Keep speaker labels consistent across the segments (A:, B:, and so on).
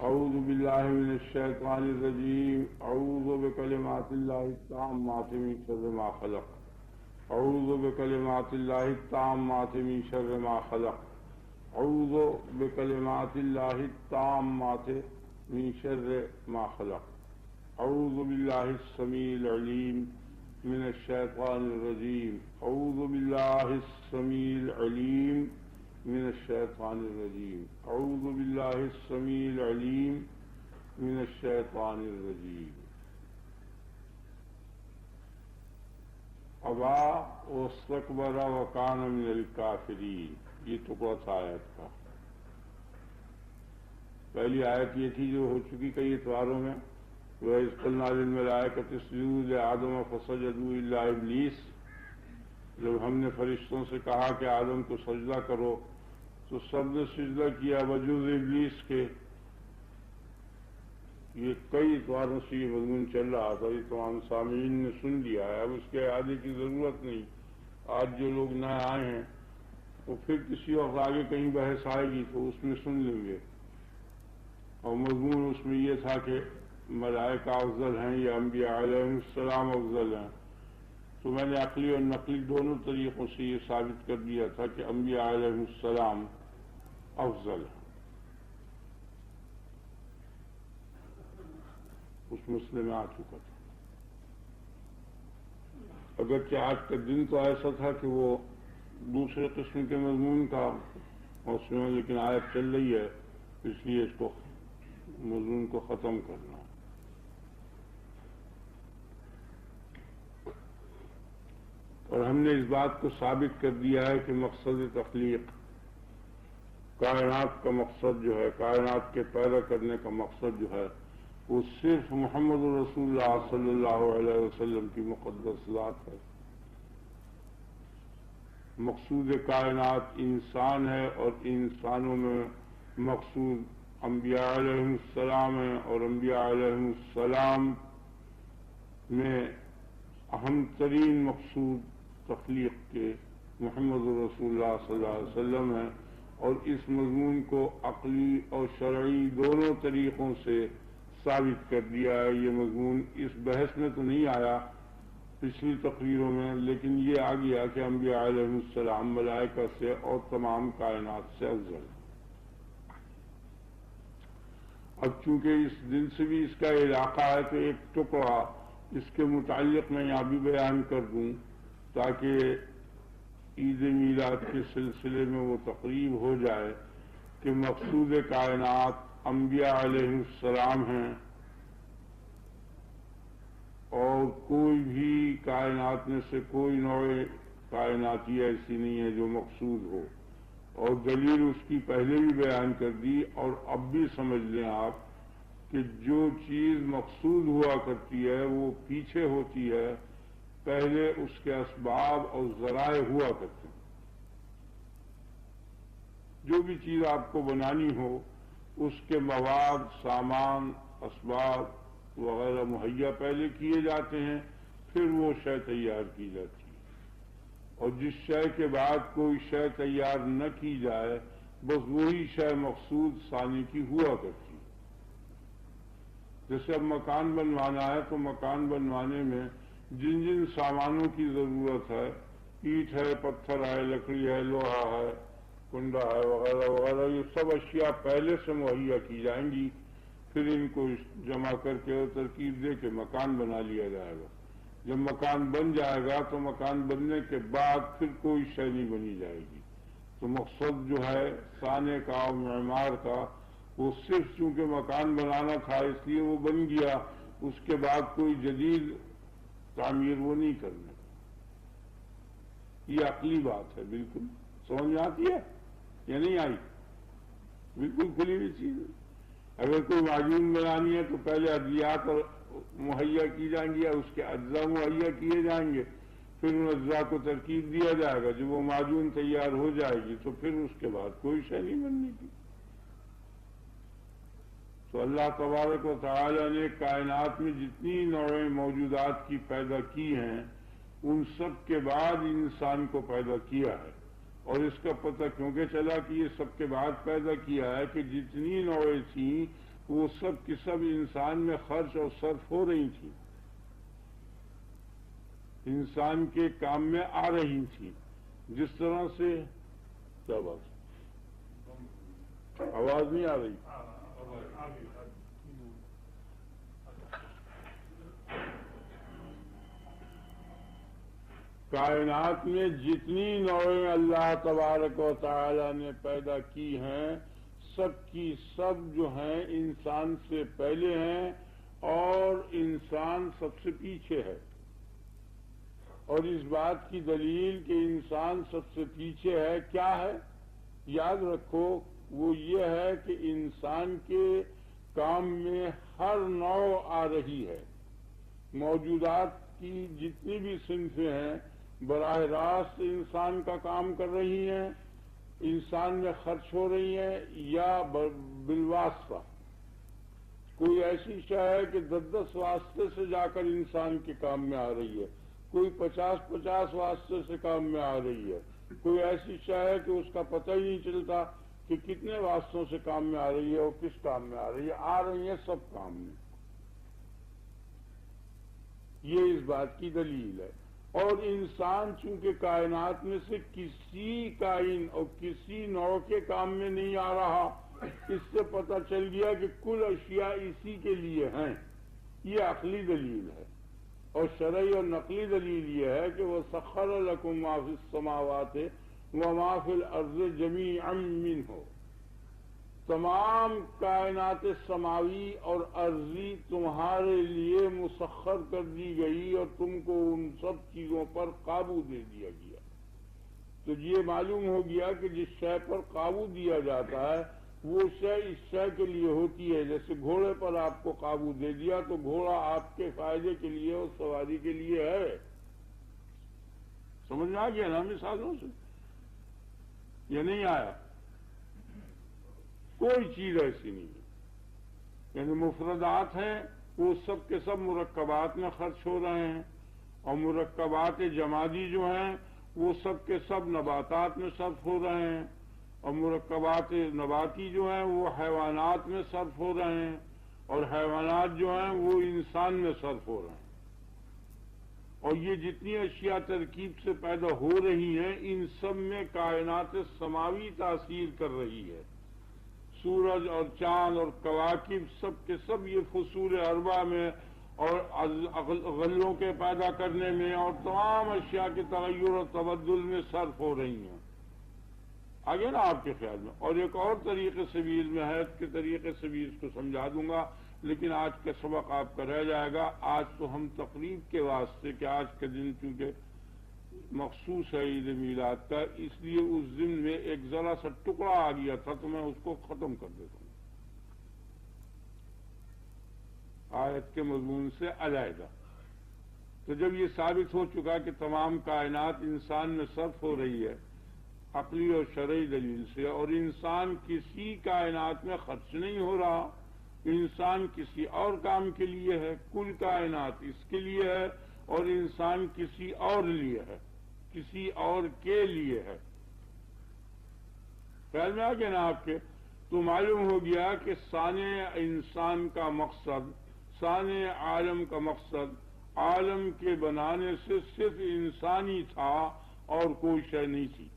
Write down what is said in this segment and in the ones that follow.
A: اعوذ باللہ من الشیطان الرجیم اعوذ بکلمات اللہ التامات من شر ما خلق اعوذ بکلمات اللہ التامات من شر ما خلق اعوذ بکلمات اللہ التامات من شر ما خلق اعوذ باللہ السمیع العلیم من الشیطان الرجیم اعوذ باللہ السمیع العلیم من الشیطان الرجیم اعوذ باللہ السمیع العلیم من الشیطان الرجیم ابا واستکبر وکان من الکافرین. یہ ٹکڑا تھا آیت کا. پہلی آیت یہ تھی جو ہو چکی کئی اتواروں میں، وَإِذْ قُلْنَا لِلْمَلَائِكَةِ اسْجُدُوا لِآدَمَ فَسَجَدُوا إِلَّا إِبْلِيسَ. جب ہم نے فرشتوں سے کہا کہ آدم کو سجدہ کرو تو سب نے سجدہ کیا بجز ابلیس کے. یہ کئی اتواروں سے یہ مضمون چل رہا تھا، یہ تمام سامعین نے سن لیا ہے، اب اس کے اعادے کی ضرورت نہیں. آج جو لوگ نئے آئے ہیں وہ پھر کسی وقت آگے کہیں بحث آئے گی تو اس میں سن لیں گے. اور مضمون اس میں یہ تھا کہ ملائکہ افضل ہیں یا انبیاء علیہم السلام افضل ہیں. تو میں نے عقلی اور نقلی دونوں طریقوں سے یہ ثابت کر دیا تھا کہ انبیاء علیہم السلام افضل ہیں. اس مسئلے میں آ چکا تھا. اگرچہ آج کا دن تو ایسا تھا کہ وہ دوسرے قسم کے مضمون کا اس میں، لیکن آیت چل رہی ہے اس لیے اس کو مضمون کو ختم کرنا. اور ہم نے اس بات کو ثابت کر دیا ہے کہ مقصد تخلیق، کائنات کا مقصد جو ہے، کائنات کے پیدا کرنے کا مقصد جو ہے، وہ صرف محمد رسول اللہ صلی اللہ علیہ وسلم کی مقدس ذات ہے. مقصود کائنات انسان ہے اور انسانوں میں مقصود انبیاء علیہ السلام ہے، اور انبیاء علیہ السلام میں اہم ترین مقصود تخلیق کے محمد رسول اللہ صلی اللہ علیہ وسلم ہے. اور اس مضمون کو عقلی اور شرعی دونوں طریقوں سے ثابت کر دیا ہے. یہ مضمون اس بحث میں تو نہیں آیا پچھلی تقریروں میں، لیکن یہ آ گیا کہ انبیاء علیہ السلام ملائکہ سے اور تمام کائنات سے افضل ہے. اب چونکہ اس دن سے بھی اس کا علاقہ ہے تو ایک ٹکڑا اس کے متعلق میں یہاں بھی بیان کر دوں تاکہ عید میلاد کے سلسلے میں وہ تقریب ہو جائے کہ مقصود کائنات انبیاء علیہ السلام ہیں، اور کوئی بھی کائنات میں سے کوئی نوع کائناتی ایسی نہیں ہے جو مقصود ہو. اور دلیل اس کی پہلے بھی بیان کر دی، اور اب بھی سمجھ لیں آپ کہ جو چیز مقصود ہوا کرتی ہے وہ پیچھے ہوتی ہے، پہلے اس کے اسباب اور ذرائع ہوا کرتے ہیں. جو بھی چیز آپ کو بنانی ہو اس کے مواد، سامان، اسباب وغیرہ مہیا پہلے کیے جاتے ہیں، پھر وہ شے تیار کی جاتی ہے. اور جس شے کے بعد کوئی شے تیار نہ کی جائے بس وہی شے مقصود ثانی کی ہوا کرتی ہے. جیسے اب مکان بنوانا ہے تو مکان بنوانے میں جن جن سامانوں کی ضرورت ہے، اینٹ ہے، پتھر ہے، لکڑی ہے، لوہا ہے، کنڈا ہے وغیرہ وغیرہ، یہ سب اشیاء پہلے سے مہیا کی جائیں گی. پھر ان کو جمع کر کے اور ترکیب دے کے مکان بنا لیا جائے گا. جب مکان بن جائے گا تو مکان بننے کے بعد پھر کوئی شے نہیں بنی جائے گی. تو مقصد جو ہے صانع کا اور معمار کا، وہ صرف چونکہ مکان بنانا تھا اس لیے وہ بن گیا، اس کے بعد کوئی جدید تعمیر وہ نہیں کرنے. یہ عقلی بات ہے، بالکل سمجھ میں آتی ہے یا نہیں آئی؟ بالکل کھلی ہوئی چیز ہے. اگر کوئی معجون بنانی ہے تو پہلے ادویات مہیا کی جائیں گی، اس کے اجزاء مہیا کیے جائیں گے، پھر ان اجزاء کو ترکیب دیا جائے گا. جب وہ معجون تیار ہو جائے گی تو پھر اس کے بعد کوئی شے نہیں بننے کی. تو اللہ تبارک و تعالی نے کائنات میں جتنی نوعیں موجودات کی پیدا کی ہیں ان سب کے بعد انسان کو پیدا کیا ہے. اور اس کا پتہ کیونکہ چلا کہ یہ سب کے بعد پیدا کیا ہے کہ جتنی نوعیں تھیں وہ سب کی سب انسان میں خرچ اور صرف ہو رہی تھی، انسان کے کام میں آ رہی تھی. جس طرح سے کیا بات آواز نہیں آ رہی؟ کائنات میں جتنی نوعیں اللہ تبارک و تعالی نے پیدا کی ہیں، سب کی سب جو ہیں انسان سے پہلے ہیں اور انسان سب سے پیچھے ہے. اور اس بات کی دلیل کہ انسان سب سے پیچھے ہے کیا ہے؟ یاد رکھو، وہ یہ ہے کہ انسان کے کام میں ہر نوع آ رہی ہے. موجودات کی جتنی بھی صنفیں ہیں براہ راست انسان کا کام کر رہی ہیں، انسان میں خرچ ہو رہی ہیں، یا بالواسطہ. کوئی ایسی شے ہے کہ 10 واسطے سے جا کر انسان کے کام میں آ رہی ہے، کوئی 50 واسطے سے کام میں آ رہی ہے، کوئی ایسی شے ہے کہ اس کا پتہ ہی نہیں چلتا کہ کتنے واسطوں سے کام میں آ رہی ہے اور کس کام میں آ رہی ہے. آ رہی ہیں سب کام میں. یہ اس بات کی دلیل ہے. اور انسان چونکہ کائنات میں سے کسی کائن اور کسی نوع کے کام میں نہیں آ رہا، اس سے پتہ چل گیا کہ کل اشیاء اسی کے لیے ہیں. یہ عقلی دلیل ہے. اور شرعی اور نقلی دلیل یہ ہے کہ وَسَخَّرَ لَكُم مَّا فِي السَّمَاوَاتِ وَمَا فِي الْأَرْضِ جَمِيعًا مِّنْهُ. تمام کائنات سماوی اور ارضی تمہارے لیے مسخر کر دی گئی اور تم کو ان سب چیزوں پر قابو دے دیا گیا. تو یہ معلوم ہو گیا کہ جس شے پر قابو دیا جاتا ہے وہ شے اس شے کے لیے ہوتی ہے. جیسے گھوڑے پر آپ کو قابو دے دیا تو گھوڑا آپ کے فائدے کے لیے اور سواری کے لیے ہے. سمجھ میں آ گیا نا مثالوں سے؟ یہ نہیں آیا؟ کوئی چیز ایسی نہیں ہے. یعنی مفردات ہیں وہ سب کے سب مرکبات میں خرچ ہو رہے ہیں، اور مرکبات جمادی جو ہیں وہ سب کے سب نباتات میں صرف ہو رہے ہیں، اور مرکبات نباتی جو ہیں وہ حیوانات میں صرف ہو رہے ہیں، اور حیوانات جو ہیں وہ انسان میں صرف ہو رہے ہیں. اور یہ جتنی اشیاء ترکیب سے پیدا ہو رہی ہیں ان سب میں کائنات سماوی تاثیر کر رہی ہے. سورج اور چاند اور کواکب سب کے سب یہ فصول اربع میں اور غلوں کے پیدا کرنے میں اور تمام اشیاء کے تغیر اور تبدل میں صرف ہو رہی ہیں. آگے نا آپ کے خیال میں؟ اور ایک اور طریقے سے بھی علم حیات کے طریقے سے بھی اس کو سمجھا دوں گا، لیکن آج کا سبق آپ کا رہ جائے گا. آج تو ہم تقریب کے واسطے کہ آج کے دن چونکہ مخصوص ہے عید میلاد کا، اس لیے اس دن میں ایک ذرا سا ٹکڑا آ گیا تھا تو میں اس کو ختم کر دیتا ہوں آیت کے مضمون سے علیحدہ. تو جب یہ ثابت ہو چکا کہ تمام کائنات انسان میں صرف ہو رہی ہے عقلی اور شرعی دلیل سے، اور انسان کسی کائنات میں خرچ نہیں ہو رہا، انسان کسی اور کام کے لیے ہے، کل کائنات اس کے لیے ہے اور انسان کسی اور لیے ہے، کسی اور کے لیے ہے. خیال میں آ گیا نا آپ کے؟ تو معلوم ہو گیا کہ صانع انسان کا مقصد، صانع عالم کا مقصد عالم کے بنانے سے صرف انسان ہی تھا اور کوئی شے نہیں تھی.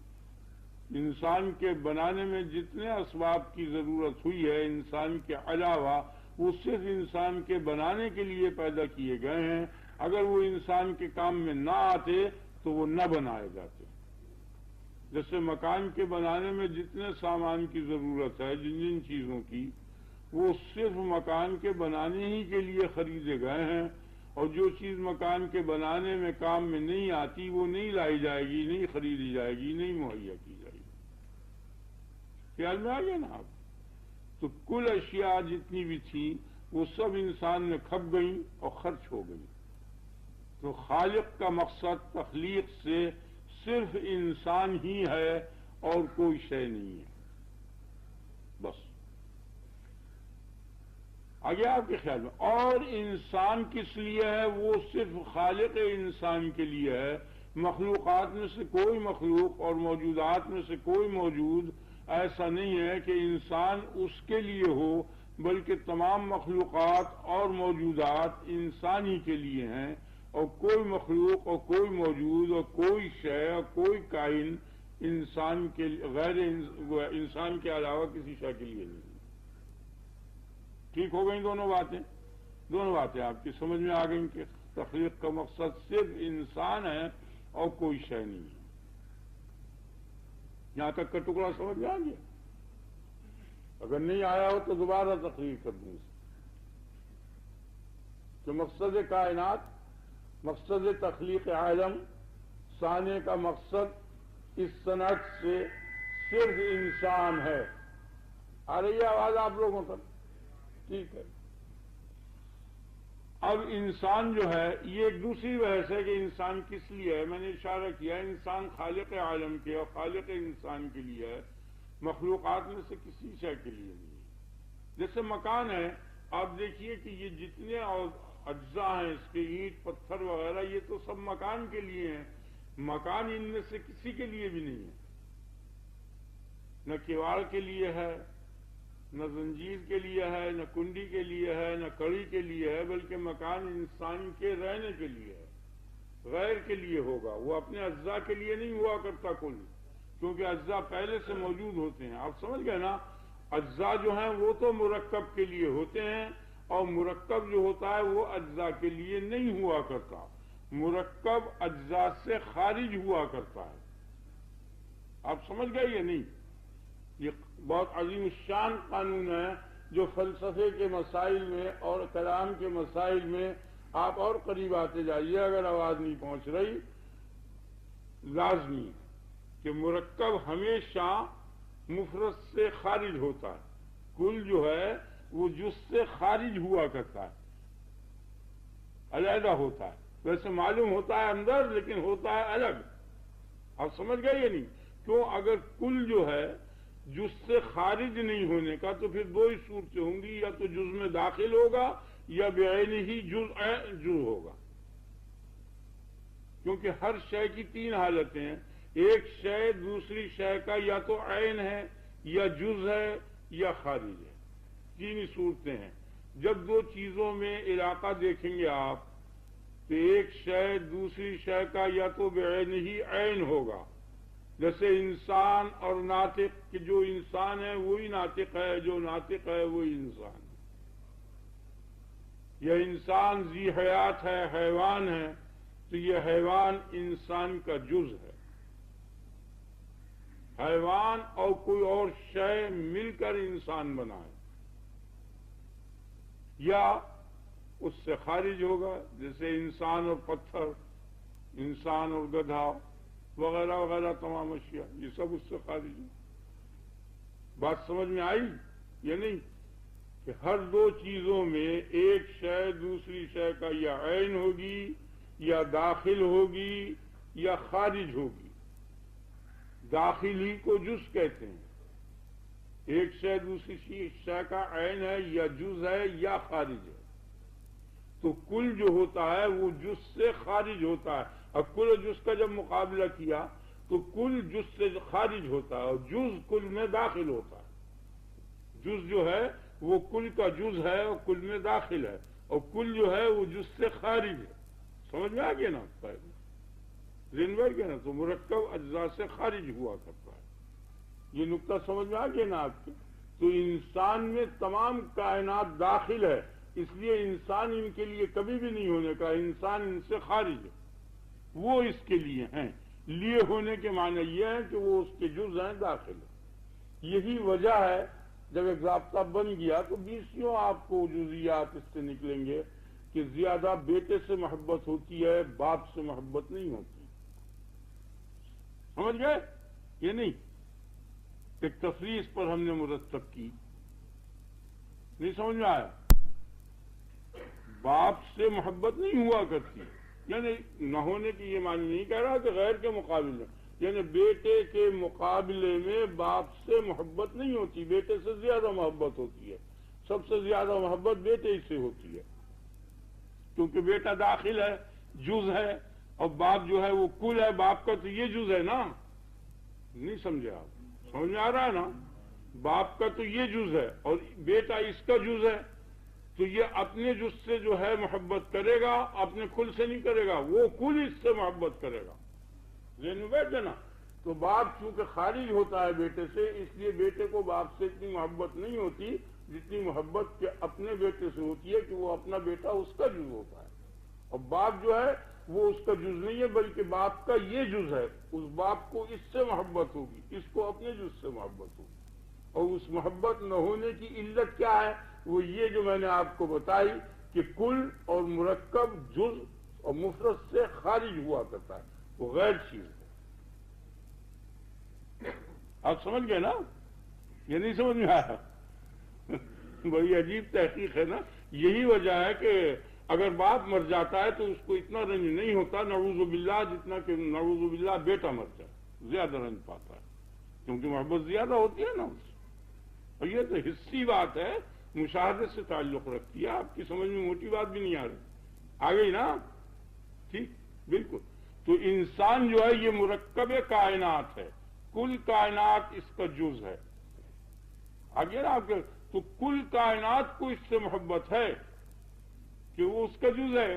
A: انسان کے بنانے میں جتنے اسباب کی ضرورت ہوئی ہے انسان کے علاوہ وہ صرف انسان کے بنانے کے لیے پیدا کیے گئے ہیں. اگر وہ انسان کے کام میں نہ آتے تو وہ نہ بنائے جاتے. جیسے مکان کے بنانے میں جتنے سامان کی ضرورت ہے، جن جن چیزوں کی، وہ صرف مکان کے بنانے ہی کے لیے خریدے گئے ہیں، اور جو چیز مکان کے بنانے میں کام میں نہیں آتی وہ نہیں لائی جائے گی، نہیں خریدی جائے گی، نہیں مہیا کی جائے گی. خیال میں آ گیا نا آپ؟ تو کل اشیاء جتنی بھی تھی وہ سب انسان میں کھپ گئیں اور خرچ ہو گئیں. تو خالق کا مقصد تخلیق سے صرف انسان ہی ہے اور کوئی شے نہیں ہے. بس آگے آپ کے خیال میں؟ اور انسان کس لیے ہے؟ وہ صرف خالق انسان کے لیے ہے. مخلوقات میں سے کوئی مخلوق اور موجودات میں سے کوئی موجود ایسا نہیں ہے کہ انسان اس کے لیے ہو بلکہ تمام مخلوقات اور موجودات انسان ہی کے لیے ہیں، اور کوئی مخلوق اور کوئی موجود اور کوئی شے اور کوئی کائن انسان کے غیر انسان کے علاوہ کسی شے کے لیے نہیں۔ ٹھیک ہو گئی دونوں باتیں آپ کی سمجھ میں آ گئیں کہ تخلیق کا مقصد صرف انسان ہے اور کوئی شے نہیں ہے۔ یہاں تک کا ٹکڑا سمجھ میں آ گیا؟ اگر نہیں آیا ہو تو دوبارہ تقریر کر دوں کہ مقصد کائنات، مقصد تخلیق عالم، صانع کا مقصد اس صنعت سے صرف انسان ہے۔ آ رہی ہے آواز آپ لوگوں تک؟ ٹھیک ہے۔ اب انسان جو ہے یہ ایک دوسری بحث ہے کہ انسان کس لیے ہے۔ میں نے اشارہ کیا انسان خالق عالم کے اور خالق انسان کے لیے ہے، مخلوقات میں سے کسی شے کے لیے نہیں ہے۔ جیسے مکان ہے، آپ دیکھیے کہ یہ جتنے اجزاء ہیں اس کے، اینٹ پتھر وغیرہ، یہ تو سب مکان کے لیے ہیں۔ مکان ان میں سے کسی کے لیے بھی نہیں ہے، نہ کیواڑ کے لیے ہے، نہ زنجیر کے لیے ہے، نہ کنڈی کے لیے ہے، نہ کڑی کے لیے ہے، بلکہ مکان انسان کے رہنے کے لیے ہے، غیر کے لیے ہوگا۔ وہ اپنے اجزاء کے لیے نہیں ہوا کرتا کل، کیونکہ اجزاء پہلے سے موجود ہوتے ہیں۔ آپ سمجھ گئے نا؟ اجزاء جو ہیں وہ تو مرکب کے لیے ہوتے ہیں، اور مرکب جو ہوتا ہے وہ اجزاء کے لیے نہیں ہوا کرتا، مرکب اجزاء سے خارج ہوا کرتا ہے۔ آپ سمجھ گئے یا نہیں؟ یہ بہت عظیم الشان قانون ہے جو فلسفے کے مسائل میں اور کلام کے مسائل میں آپ اور قریب آتے جائیے۔ اگر آواز نہیں پہنچ رہی، لازمی کہ مرکب ہمیشہ مفرد سے خارج ہوتا ہے، کل جو ہے وہ جز سے خارج ہوا کرتا ہے، علیحدہ ہوتا ہے۔ ویسے معلوم ہوتا ہے اندر، لیکن ہوتا ہے الگ۔ آپ سمجھ گئے یا نہیں؟ کیوں؟ اگر کل جو ہے جز سے خارج نہیں ہونے کا تو پھر دو ہی صورتیں ہوں گی، یا تو جز میں داخل ہوگا یا بعینہ ہی جز ہوگا، کیونکہ ہر شے کی تین حالتیں ہیں۔ ایک شے دوسری شے کا یا تو عین ہے یا جز ہے یا خارج ہے، تین ہی صورتیں ہیں۔ جب دو چیزوں میں علاقہ دیکھیں گے آپ تو ایک شے دوسری شے کا یا تو بعینہ ہی عین ہوگا، جیسے انسان اور ناطق، کہ جو انسان ہے وہی ناطق ہے، جو ناطق ہے وہی انسان ہے۔ یہ انسان ذی حیات ہے، حیوان ہے، تو یہ حیوان انسان کا جز ہے۔ حیوان اور کوئی اور شے مل کر انسان بنا ہے، یا اس سے خارج ہوگا، جیسے انسان اور پتھر، انسان اور گدھا وغیرہ وغیرہ تمام اشیاء، یہ سب اس سے خارج ہے۔ بات سمجھ میں آئی یا نہیں؟ کہ ہر دو چیزوں میں ایک شے دوسری شے کا یا عین ہوگی یا داخل ہوگی یا خارج ہوگی۔ داخلی کو جز کہتے ہیں، ایک شے دوسری شے کا عین ہے یا جز ہے یا خارج ہے۔ تو کل جو ہوتا ہے وہ جز سے خارج ہوتا ہے۔ اب کل و جز کا جب مقابلہ کیا تو کل جز سے خارج ہوتا ہے اور جز کل میں داخل ہوتا ہے۔ جز جو ہے وہ کل کا جز ہے اور کل میں داخل ہے، اور کل جو ہے وہ جز سے خارج ہے۔ سمجھ میں آ گیا نا؟ ذہن بیٹھ گیا نا؟ تو مرکب اجزاء سے خارج ہوا کرتا ہے۔ یہ نقطہ سمجھ میں آ گیا نا آپ کے؟ تو انسان میں تمام کائنات داخل ہے، اس لیے انسان ان کے لیے کبھی بھی نہیں ہونے کا، انسان ان سے خارج ہے، وہ اس کے لیے ہیں۔ لیے ہونے کے معنی یہ ہے کہ وہ اس کے جز ہیں، داخل ہے۔ یہی وجہ ہے جب ایک ضابطہ بن گیا تو بیسیوں آپ کو جزیات اس سے نکلیں گے کہ زیادہ بیٹے سے محبت ہوتی ہے، باپ سے محبت نہیں ہوتی۔ سمجھ گئے یہ نہیں؟ ایک تفریح اس پر ہم نے مرتب کی، نہیں سمجھ میں آیا؟ باپ سے محبت نہیں ہوا کرتی، یعنی نہ ہونے کی یہ معنی نہیں کہہ رہا کہ غیر کے مقابلے میں، یعنی بیٹے کے مقابلے میں باپ سے محبت نہیں ہوتی، بیٹے سے زیادہ محبت ہوتی ہے۔ سب سے زیادہ محبت بیٹے ہی سے ہوتی ہے، کیونکہ بیٹا داخل ہے، جز ہے، اور باپ جو ہے وہ کل ہے، باپ کا تو یہ جز ہے نا۔ نہیں سمجھے آپ؟ سمجھ میں آ رہا ہے نا؟ باپ کا تو یہ جز ہے اور بیٹا اس کا جز ہے، تو یہ اپنے جز سے جو ہے محبت کرے گا، اپنے کل سے نہیں کرے گا، وہ کل اس سے محبت کرے گا۔ ذہن میں بیٹھ جانا۔ تو باپ چونکہ خارج ہوتا ہے بیٹے سے، اس لیے بیٹے کو باپ سے اتنی محبت نہیں ہوتی جتنی محبت کے اپنے بیٹے سے ہوتی ہے، کہ وہ اپنا بیٹا اس کا جز ہوتا ہے، اور باپ جو ہے وہ اس کا جز نہیں ہے، بلکہ باپ کا یہ جز ہے۔ اس باپ کو اس سے محبت ہوگی، اس کو اپنے جز سے محبت ہوگی، اور اس محبت نہ ہونے کی علت کیا ہے؟ وہ یہ جو میں نے آپ کو بتائی کہ کل اور مرکب جز اور مفرد سے خارج ہوا کرتا ہے، وہ غیر چیز ہے۔ آپ سمجھ گئے نا؟ یہ نہیں سمجھ میں آیا؟ بڑی عجیب تحقیق ہے نا۔ یہی وجہ ہے کہ اگر باپ مر جاتا ہے تو اس کو اتنا رنج نہیں ہوتا نعوذ باللہ، جتنا کہ نعوذ باللہ بیٹا مر جائے زیادہ رنج پاتا ہے، کیونکہ محبت زیادہ ہوتی ہے نا اس سے۔ اور یہ تو حصی بات ہے، مشاہدے سے تعلق رکھتی ہے، آپ کی سمجھ میں موٹی بات بھی نہیں آ رہی، آ گئی نا؟ ٹھیک، بالکل۔ تو انسان جو ہے یہ مرکب کائنات ہے، کل کائنات اس کا جز ہے، آگے نا آپ کے۔ تو کل کائنات کو اس سے محبت ہے کہ وہ اس کا جز ہے،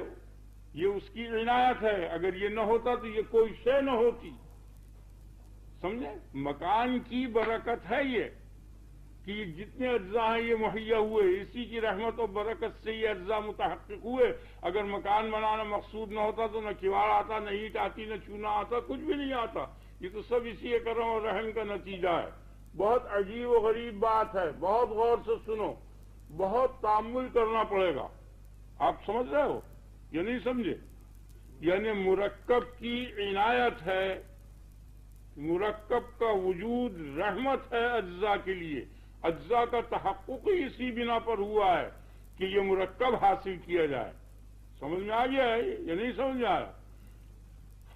A: یہ اس کی عنایت ہے۔ اگر یہ نہ ہوتا تو یہ کوئی شے نہ ہوتی، سمجھے؟ مکان کی برکت ہے یہ کہ جتنے اجزاء ہیں یہ مہیا ہوئے، اسی کی رحمت و برکت سے یہ اجزاء متحقق ہوئے۔ اگر مکان بنانا مقصود نہ ہوتا تو نہ کیواڑ آتا، نہ اینٹ آتی، نہ چونا آتا، کچھ بھی نہیں آتا۔ یہ تو سب اسی کرم اور رحم کا نتیجہ ہے۔ بہت عجیب و غریب بات ہے، بہت غور سے سنو، بہت تأمل کرنا پڑے گا۔ آپ سمجھ رہے ہو یا نہیں سمجھے؟ یعنی مرکب کی عنایت ہے، مرکب کا وجود رحمت ہے اجزاء کے لیے، اجزاء کا تحقق ہی اسی بنا پر ہوا ہے کہ یہ مرکب حاصل کیا جائے۔ سمجھ میں آ گیا ہے یا نہیں سمجھ میں آیا؟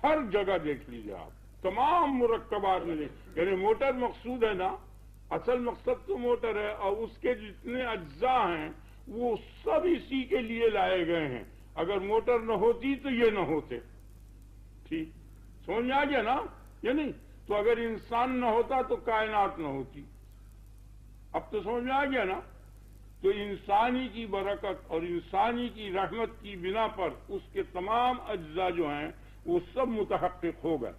A: ہر جگہ دیکھ لیجیے آپ، تمام مرکبات میں یعنی موٹر مقصود ہے نا، اصل مقصد تو موٹر ہے، اور اس کے جتنے اجزاء ہیں وہ سب اسی کے لیے لائے گئے ہیں۔ اگر موٹر نہ ہوتی تو یہ نہ ہوتے۔ ٹھیک، سمجھ میں آ گیا نا یا نہیں؟ تو اگر انسان نہ ہوتا تو کائنات نہ ہوتی۔ اب تو سمجھ میں آ گیا نا؟ تو انسانی کی برکت اور انسانی کی رحمت کی بنا پر اس کے تمام اجزاء جو ہیں وہ سب متحقق ہو گئے۔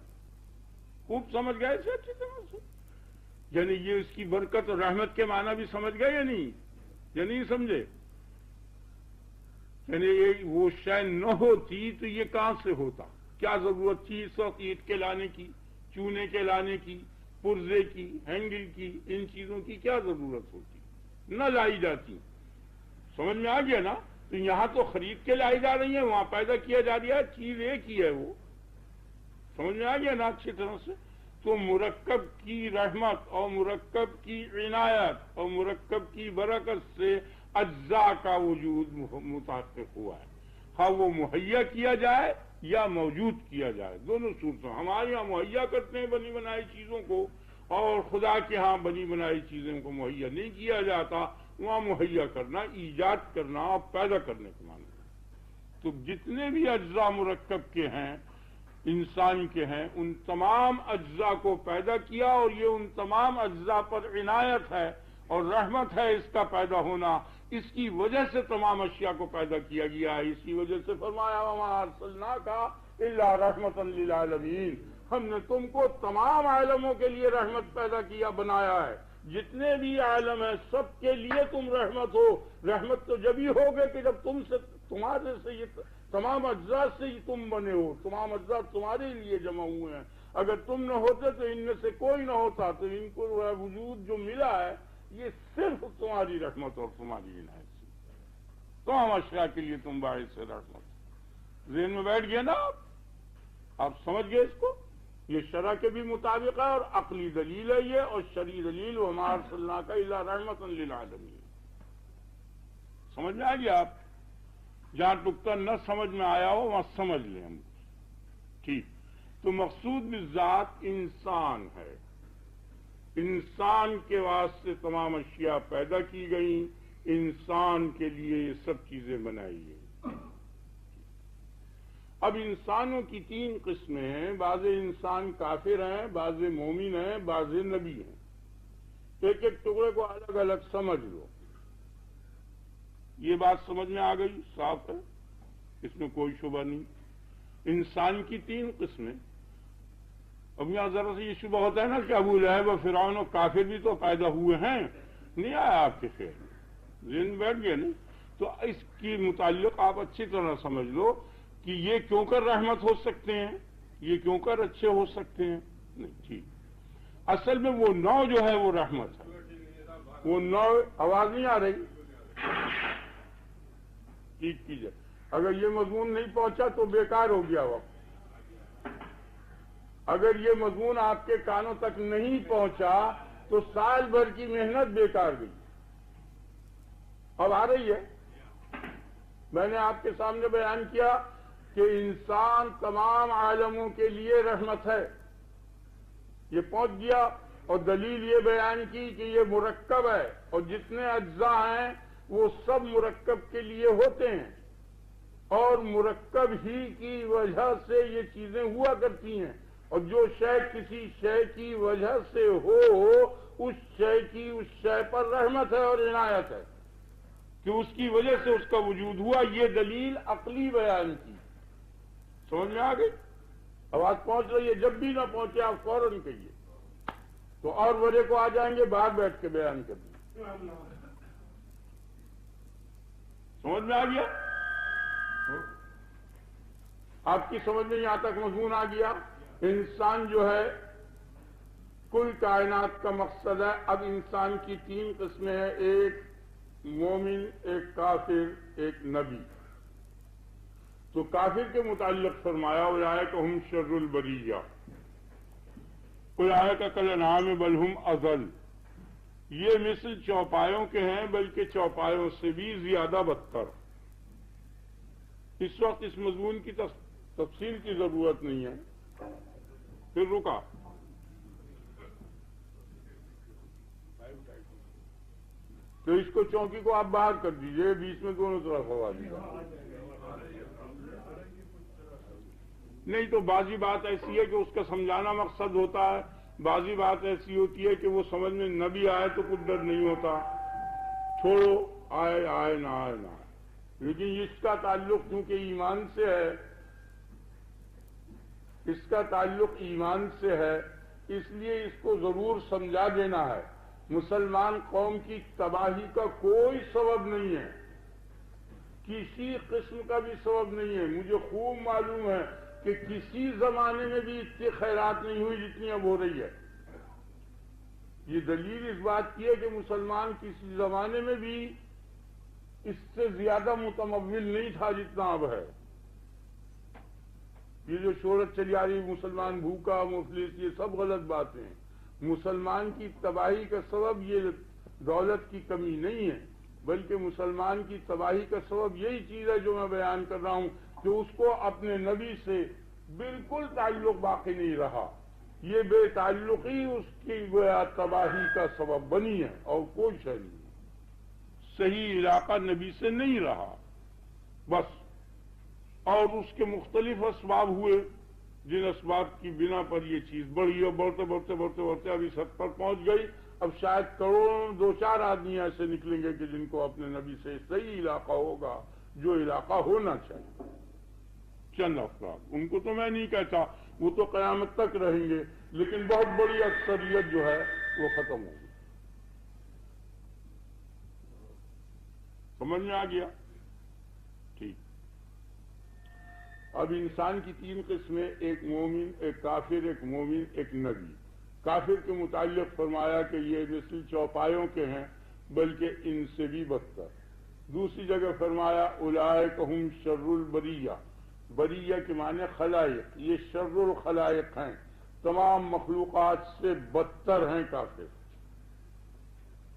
A: خوب سمجھ گئے اسے اچھی طرح سے؟ یعنی یہ اس کی برکت اور رحمت کے معنی بھی سمجھ گئے یا نہیں سمجھے؟ یعنی وہ شے نہ ہوتی تو یہ کہاں سے ہوتا؟ کیا ضرورت تھی اس وقت اینٹ کے لانے کی، چونے کے لانے کی، پرزے کی، ہینگل کی، ان چیزوں کی کیا ضرورت ہوتی؟ نہ لائی جاتی۔ سمجھ میں آ گیا نا؟ تو یہاں تو خرید کے لائی جا رہی ہیں، وہاں پیدا کیا جا رہا ہے، چیز ایک ہی ہے وہ۔ سمجھ میں آ گیا نا اچھی طرح سے؟ تو مرکب کی رحمت اور مرکب کی عنایت اور مرکب کی برکت سے اجزاء کا وجود متحقق ہوا ہے، ہاں وہ مہیا کیا جائے یا موجود کیا جائے، دونوں صورتوں۔ ہمارے یہاں مہیا کرتے ہیں بنی بنائی چیزوں کو، اور خدا کے ہاں بنی بنائی چیزوں کو مہیا نہیں کیا جاتا۔ وہاں مہیا کرنا، ایجاد کرنا اور پیدا کرنے کے معنی۔ تو جتنے بھی اجزاء مرکب کے ہیں، انسان کے ہیں، ان تمام اجزاء کو پیدا کیا، اور یہ ان تمام اجزاء پر عنایت ہے اور رحمت ہے اس کا پیدا ہونا۔ اس کی وجہ سے تمام اشیاء کو پیدا کیا گیا ہے، اسی وجہ سے فرمایا وَمَا أَرْسَلْنَاكَ إِلَّا رَحْمَةً لِّلْعَالَمِينَ، ہم نے تم کو تمام عالموں کے لیے رحمت پیدا کیا، بنایا ہے۔ جتنے بھی عالم ہیں سب کے لیے تم رحمت ہو۔ رحمت تو جب ہی ہوگے کہ جب تمہارے سے یہ تمام اجزاء سے ہی تم بنے ہو، تمام اجزاء تمہارے لیے جمع ہوئے ہیں۔ اگر تم نہ ہوتے تو ان میں سے کوئی نہ ہوتا، تو ان کو وجود جو ملا ہے یہ صرف تمہاری رحمت اور تمہاری عنایت سے، تمام اشیاء کے لیے تم باعث رحمت۔ ذہن میں بیٹھ گیا نا آپ سمجھ گئے اس کو؟ یہ شرع کے بھی مطابق ہے اور عقلی دلیل ہے یہ، اور شرعی دلیل وَمَا أَرْسَلْنَاكَ إِلَّا رَحْمَةً لِّلْعَالَمِينَ۔ سمجھ میں آ گیا آپ؟ جہاں نقطہ نہ سمجھ میں آیا ہو وہاں سمجھ لیں ہم۔ ٹھیک، تو مقصود بالذات انسان ہے، انسان کے واسطے تمام اشیاء پیدا کی گئیں، انسان کے لیے یہ سب چیزیں بنائی گئی۔ اب انسانوں کی 3 قسمیں ہیں، بعض انسان کافر ہیں، بعض مومن ہیں، بعض نبی ہیں۔ ایک ایک ٹکڑے کو الگ الگ سمجھ لو. یہ بات سمجھ میں آ گئی، صاف ہے، اس میں کوئی شبہ نہیں. انسان کی 3 قسمیں. اب یہاں ذرا سے یہ شبہ ہوتا ہے نا کہ ابو لہب و فرعون و کافر بھی تو پیدا ہوئے ہیں، نہیں آیا آپ کے خیال ذہن بیٹھ گیا نا؟ تو اس کی متعلق آپ اچھی طرح سمجھ لو کہ یہ کیوں کر رحمت ہو سکتے ہیں، یہ کیوں کر اچھے ہو سکتے ہیں. نہیں ٹھیک، اصل میں وہ نوع جو ہے وہ رحمت ہے. وہ نوع، آواز نہیں آ رہی؟ ٹھیک کیجیے. اگر یہ مضمون نہیں پہنچا تو بیکار ہو گیا وقت. اگر یہ مضمون آپ کے کانوں تک نہیں پہنچا تو سال بھر کی محنت بیکار گئی. اب آ رہی ہے؟ میں نے آپ کے سامنے بیان کیا کہ انسان تمام عالموں کے لیے رحمت ہے. یہ پہنچ گیا. اور دلیل یہ بیان کی کہ یہ مرکب ہے اور جتنے اجزاء ہیں وہ سب مرکب کے لیے ہوتے ہیں اور مرکب ہی کی وجہ سے یہ چیزیں ہوا کرتی ہیں. اور جو شے کسی شے کی وجہ سے ہو اس شے کی اس شے پر رحمت ہے اور عنایت ہے کہ اس کی وجہ سے اس کا وجود ہوا. یہ دلیل عقلی بیان کی. سمجھ میں آ گئی؟ آواز پہنچ رہی ہے؟ جب بھی نہ پہنچے آپ فوراً کہیے تو اور وجہ کو آ جائیں گے باہر بیٹھ کے بیان کریں. سمجھ میں آ گیا؟ آپ کی سمجھ میں یہاں تک مضمون آ گیا؟ انسان جو ہے کل کائنات کا مقصد ہے. اب انسان کی 3 قسمیں ہیں، ایک مومن، ایک کافر، ایک نبی. تو کافر کے متعلق فرمایا اولئک شر البریہ، اولئک کالانعام بل ہم اضل. یہ مثل چوپایوں کے ہیں بلکہ چوپایوں سے بھی زیادہ بدتر. اس وقت اس مضمون کی تفصیل کی ضرورت نہیں ہے. پھر رکا. تو اس کو چوکی کو آپ باہر کر دیجئے، بیچ میں دونوں طرف ہوا دیجیے. نہیں تو بعضی بات ایسی ہے کہ اس کا سمجھانا مقصد ہوتا ہے، بعضی بات ایسی ہوتی ہے کہ وہ سمجھ میں نہ بھی آئے تو کچھ ڈر نہیں ہوتا، چھوڑو، آئے آئے نہ آئے نہ آئے. لیکن اس کا تعلق کیونکہ ایمان سے ہے، اس کا تعلق ایمان سے ہے، اس لیے اس کو ضرور سمجھا دینا ہے. مسلمان قوم کی تباہی کا کوئی سبب نہیں ہے، کسی قسم کا بھی سبب نہیں ہے. مجھے خوب معلوم ہے کہ کسی زمانے میں بھی اتنی خیرات نہیں ہوئی جتنی اب ہو رہی ہے. یہ دلیل اس بات کی ہے کہ مسلمان کسی زمانے میں بھی اس سے زیادہ متمول نہیں تھا جتنا اب ہے. یہ جو شہرت چلی آ رہی مسلمان بھوکا مفلس، یہ سب غلط باتیں ہیں. مسلمان کی تباہی کا سبب یہ دولت کی کمی نہیں ہے، بلکہ مسلمان کی تباہی کا سبب یہی چیز ہے جو میں بیان کر رہا ہوں کہ اس کو اپنے نبی سے بالکل تعلق باقی نہیں رہا. یہ بے تعلقی اس کی گویا تباہی کا سبب بنی ہے اور کوئی شے نہیں. صحیح علاقہ نبی سے نہیں رہا بس. اور اس کے مختلف اسباب ہوئے جن اسباب کی بنا پر یہ چیز بڑھی اور بڑھتے بڑھتے بڑھتے بڑھتے ابھی 7 پر پہنچ گئی. اب شاید کروڑوں 2-4 آدمی ایسے نکلیں گے کہ جن کو اپنے نبی سے صحیح علاقہ ہوگا جو علاقہ ہونا چاہیے. چند افراد، ان کو تو میں نہیں کہتا، وہ تو قیامت تک رہیں گے، لیکن بہت بڑی اکثریت جو ہے وہ ختم ہوگی. سمجھ میں آ گیا؟ ٹھیک. اب انسان کی 3 قسمیں، ایک مومن، ایک کافر، ایک مومن، ایک نبی. کافر کے متعلق فرمایا کہ یہ مثل چوپایوں کے ہیں بلکہ ان سے بھی بدتر. دوسری جگہ فرمایا اولئک ہم شر البریہ. بریہ کے معنی خلائق، یہ شر الخلائق ہیں، تمام مخلوقات سے بدتر ہیں کافر،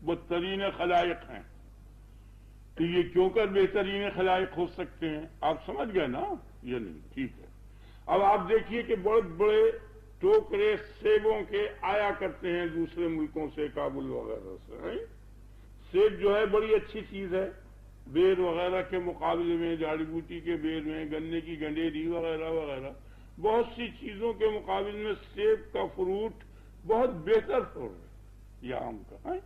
A: بدترین خلائق ہیں. تو یہ کیوں کر بہترین خلائق ہو سکتے ہیں؟ آپ سمجھ گئے نا؟ یہ نہیں. ٹھیک ہے. اب آپ دیکھیے کہ بڑے بڑے ٹوکرے سیبوں کے آیا کرتے ہیں دوسرے ملکوں سے، کابل وغیرہ سے. سیب جو ہے بڑی اچھی چیز ہے، بیر وغیرہ کے مقابلے میں، جاڑی بوٹی کے بیر میں، گنے کی گنڈیری وغیرہ وغیرہ، بہت سی چیزوں کے مقابلے میں سیب کا فروٹ بہت بہتر فروٹ ہے. یا آم کا ہے؟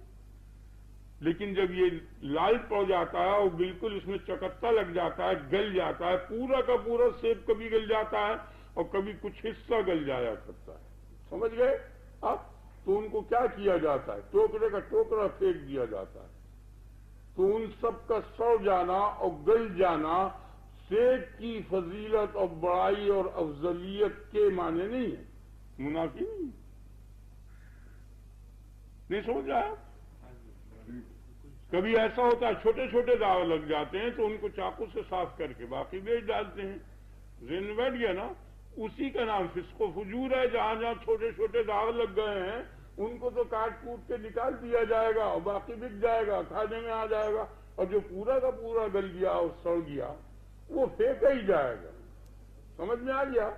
A: لیکن جب یہ لال پڑ جاتا ہے اور بالکل اس میں چکتا لگ جاتا ہے، گل جاتا ہے، پورا کا پورا سیب کبھی گل جاتا ہے اور کبھی کچھ حصہ گل جایا کرتا ہے، سمجھ گئے آپ؟ تو ان کو کیا کیا جاتا ہے؟ ٹوکرے کا ٹوکرا پھینک دیا جاتا ہے۔ تو ان سب کا سڑ جانا اور گل جانا سیب کی فضیلت اور بڑائی اور افضلیت کے معنی نہیں ہے، منافی نہیں سمجھ رہا ہے؟ کبھی ایسا ہوتا ہے چھوٹے چھوٹے داغ لگ جاتے ہیں تو ان کو چاقو سے صاف کر کے باقی بیچ ڈالتے ہیں، ذہن میں بیٹھ گیا نا؟ اسی کا نام فسق و فجور ہے۔ جہاں جہاں چھوٹے چھوٹے داغ لگ گئے ہیں ان کو تو کاٹ کوٹ کے نکال دیا جائے گا اور باقی بک جائے گا، کھانے میں آ جائے گا، اور جو پورا کا پورا گل گیا اور سڑ گیا وہ پھینکا ہی جائے گا، سمجھ میں آ گیا؟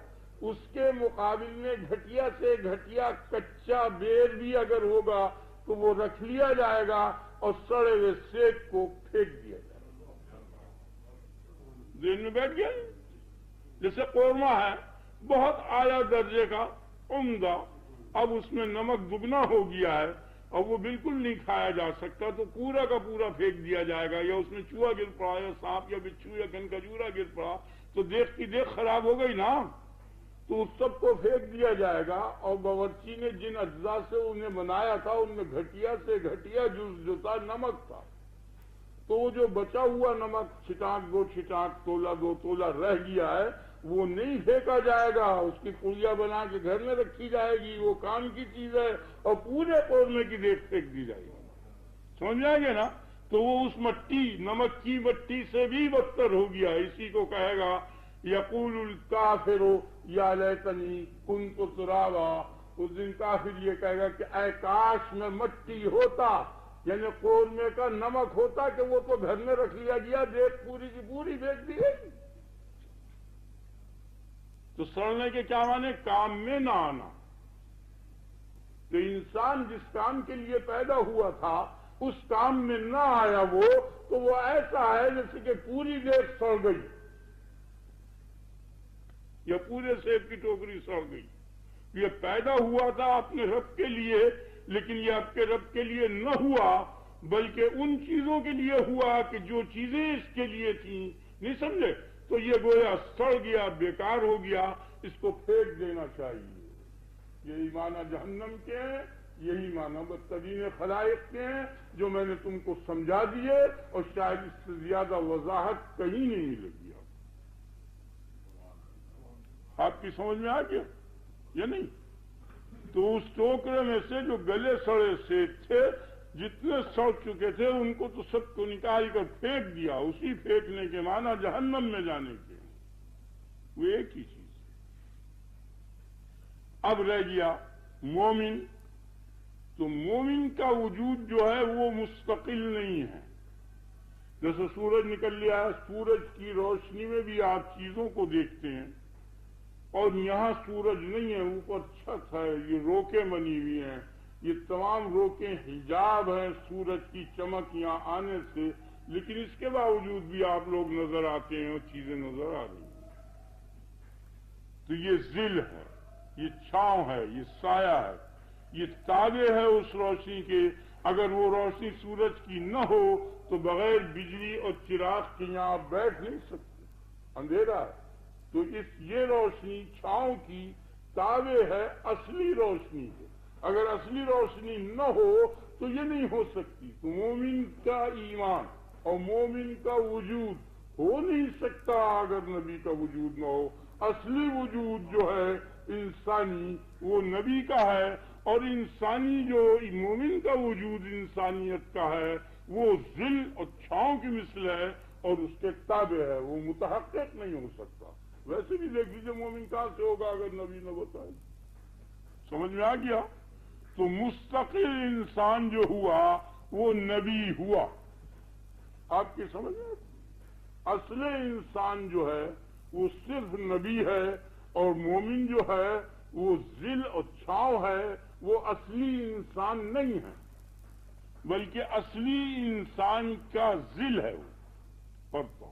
A: اس کے مقابل میں گھٹیا سے گھٹیا کچا بیر بھی اگر ہوگا تو وہ رکھ لیا جائے گا اور سڑے ہوئے سیب کو پھینک دیا جائے گا۔ ذہن میں بیٹھ گیا؟ جیسے قورمہ ہے بہت اعلیٰ درجے کا، عمدہ، اب اس میں نمک دگنا ہو گیا ہے اور وہ بالکل نہیں کھایا جا سکتا تو پورا کا پورا پھینک دیا جائے گا، یا اس میں چوہا گر پڑا یا سانپ یا بچھو یا گھن کھجورا گر پڑا تو دیکھ کی دیکھ خراب ہو گئی نا، تو اس سب کو پھینک دیا جائے گا۔ اور باورچی نے جن اجزاء سے انہیں بنایا تھا ان میں گھٹیا سے گھٹیا جز جو تھا نمک تھا، تو وہ جو بچا ہوا نمک چھٹانک دو چھٹانک تولا دو تولا رہ گیا ہے وہ نہیں پھینکا جائے گا، اس کی پڑیا بنا کے گھر میں رکھی جائے گی، وہ کام کی چیز ہے، اور پورے قورمے کی دیکھ پھینک دی جائے گی، سمجھ جائیں گے نا؟ تو وہ اس مٹی، نمک کی مٹی سے بھی بدتر ہو گیا۔ اسی کو کہے گا یقول الکافر یا لیتنی کنت ترابا، اس دن کافر یہ کہے گا کہ اے کاش میں مٹی ہوتا، یعنی قورمے کا نمک ہوتا کہ وہ تو گھر میں رکھ لیا گیا، دیکھ پوری کی پوری پھینک دی گئی۔ تو سڑنے کے کیا معنی؟ کام میں نہ آنا۔ تو انسان جس کام کے لیے پیدا ہوا تھا اس کام میں نہ آیا وہ، تو وہ ایسا ہے جیسے کہ پوری دیر سڑ گئی یا پورے سیب کی ٹوکری سڑ گئی۔ یہ پیدا ہوا تھا اپنے رب کے لیے، لیکن یہ آپ کے رب کے لیے نہ ہوا بلکہ ان چیزوں کے لیے ہوا کہ جو چیزیں اس کے لیے تھیں، نہیں سمجھے؟ تو یہ گویا سڑ گیا، بیکار ہو گیا، اس کو پھینک دینا چاہیے۔ یہی معنی جہنم کے ہیں، یہی معنی بدترین خلائق کے ہیں جو میں نے تم کو سمجھا دیے، اور شاید اس سے زیادہ وضاحت کہیں نہیں ملے گی۔ آپ کی سمجھ میں آ گیا یا نہیں؟ تو اس ٹوکرے میں سے جو گلے سڑے سیب تھے، جتنے سڑ چکے تھے ان کو تو سب کو نکال کر پھینک دیا۔ اسی پھینکنے کے معنی جہنم میں جانے کے، وہ ایک ہی چیز۔ اب رہ گیا مومن، تو مومن کا وجود جو ہے وہ مستقل نہیں ہے۔ جیسے سورج نکل لیا ہے، سورج کی روشنی میں بھی آپ چیزوں کو دیکھتے ہیں، اور یہاں سورج نہیں ہے، اوپر چھت ہے، یہ روکیں بنی ہوئی ہیں، یہ تمام روکیں حجاب ہیں سورج کی چمک یہاں آنے سے، لیکن اس کے باوجود بھی آپ لوگ نظر آتے ہیں اور چیزیں نظر آ رہی ہیں۔ تو یہ ظل ہے، یہ چھاؤں ہے، یہ سایہ ہے، یہ تابع ہے اس روشنی کے۔ اگر وہ روشنی سورج کی نہ ہو تو بغیر بجلی اور چراغ کے یہاں آپ بیٹھ نہیں سکتے، اندھیرا ہے۔ تو یہ روشنی چھاؤں کی تابع ہے اصلی روشنی کے، اگر اصلی روشنی نہ ہو تو یہ نہیں ہو سکتی۔ تو مومن کا ایمان اور مومن کا وجود ہو نہیں سکتا اگر نبی کا وجود نہ ہو۔ اصلی وجود جو ہے انسانی وہ نبی کا ہے، اور انسانی جو مومن کا وجود انسانیت کا ہے وہ ظل اور چھاؤں کی مثل ہے اور اس کے تابع ہے، وہ متحقق نہیں ہو سکتا۔ ویسے بھی دیکھ لیجیے مومن کہاں سے ہوگا اگر نبی نہ بتائے؟ سمجھ میں آ گیا؟ تو مستقل انسان جو ہوا وہ نبی ہوا۔ آپ کی سمجھ میں؟ اصل انسان جو ہے وہ صرف نبی ہے، اور مومن جو ہے وہ ظل اور چھاؤں ہے، وہ اصلی انسان نہیں ہے بلکہ اصلی انسان کا ظل ہے وہ پڑتا۔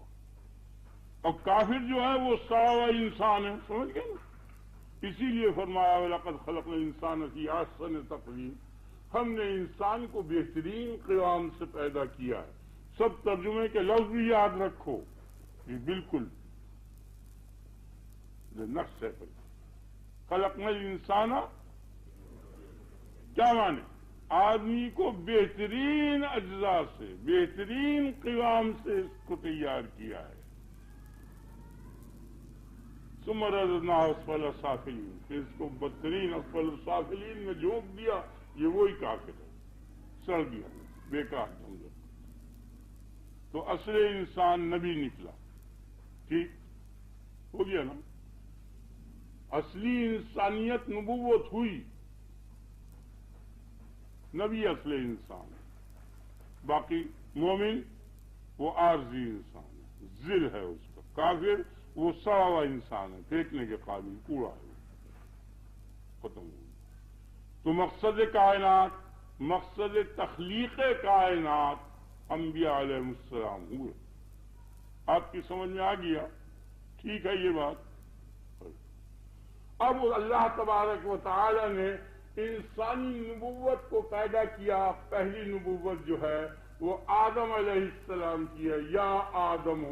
A: اور کافر جو ہے وہ سڑا ہوا انسان ہے، سمجھ گئے نا؟ اسی لیے فرمایا وَلَقَدْ خَلَقْنَا الْإِنسَانَ فِي أَحْسَنِ تَقْوِيمٍ۔ ہم نے انسان کو بہترین قیام سے پیدا کیا ہے. سب ترجمے کے لفظ بھی یاد رکھو. یہ بالکل نقص ہے. خلقنا الانسان کیا مانے؟ آدمی کو بہترین اجزاء سے، بہترین قیام سے اس کو تیار کیا ہے. ثم رددناه اسفل سافلین، پھر اس کو بدترین اسفل سافلین میں جھونک دیا. یہ وہی کافر ہے، سڑ گیا، بیکار سمجھو. تو اصل انسان نبی نکلا. ٹھیک ہو گیا نا؟ اصلی انسانیت نبوت ہوئی، نبی اصل انسان ہے. باقی مومن وہ عارضی انسان ہے، ذل ہے اس کا. کافر وہ سڑا ہوا انسان ہے، پھینکنے کے قابل کوڑا ہے، ختم ہو. تو مقصد کائنات، مقصد تخلیق کائنات انبیاء علیہ السلام ہوئے. آپ کی سمجھ میں آ گیا؟ ٹھیک ہے یہ بات. اب اللہ تبارک و تعالی نے انسانی نبوت کو پیدا کیا. پہلی نبوت جو ہے وہ آدم علیہ السلام کی ہے. یا آدم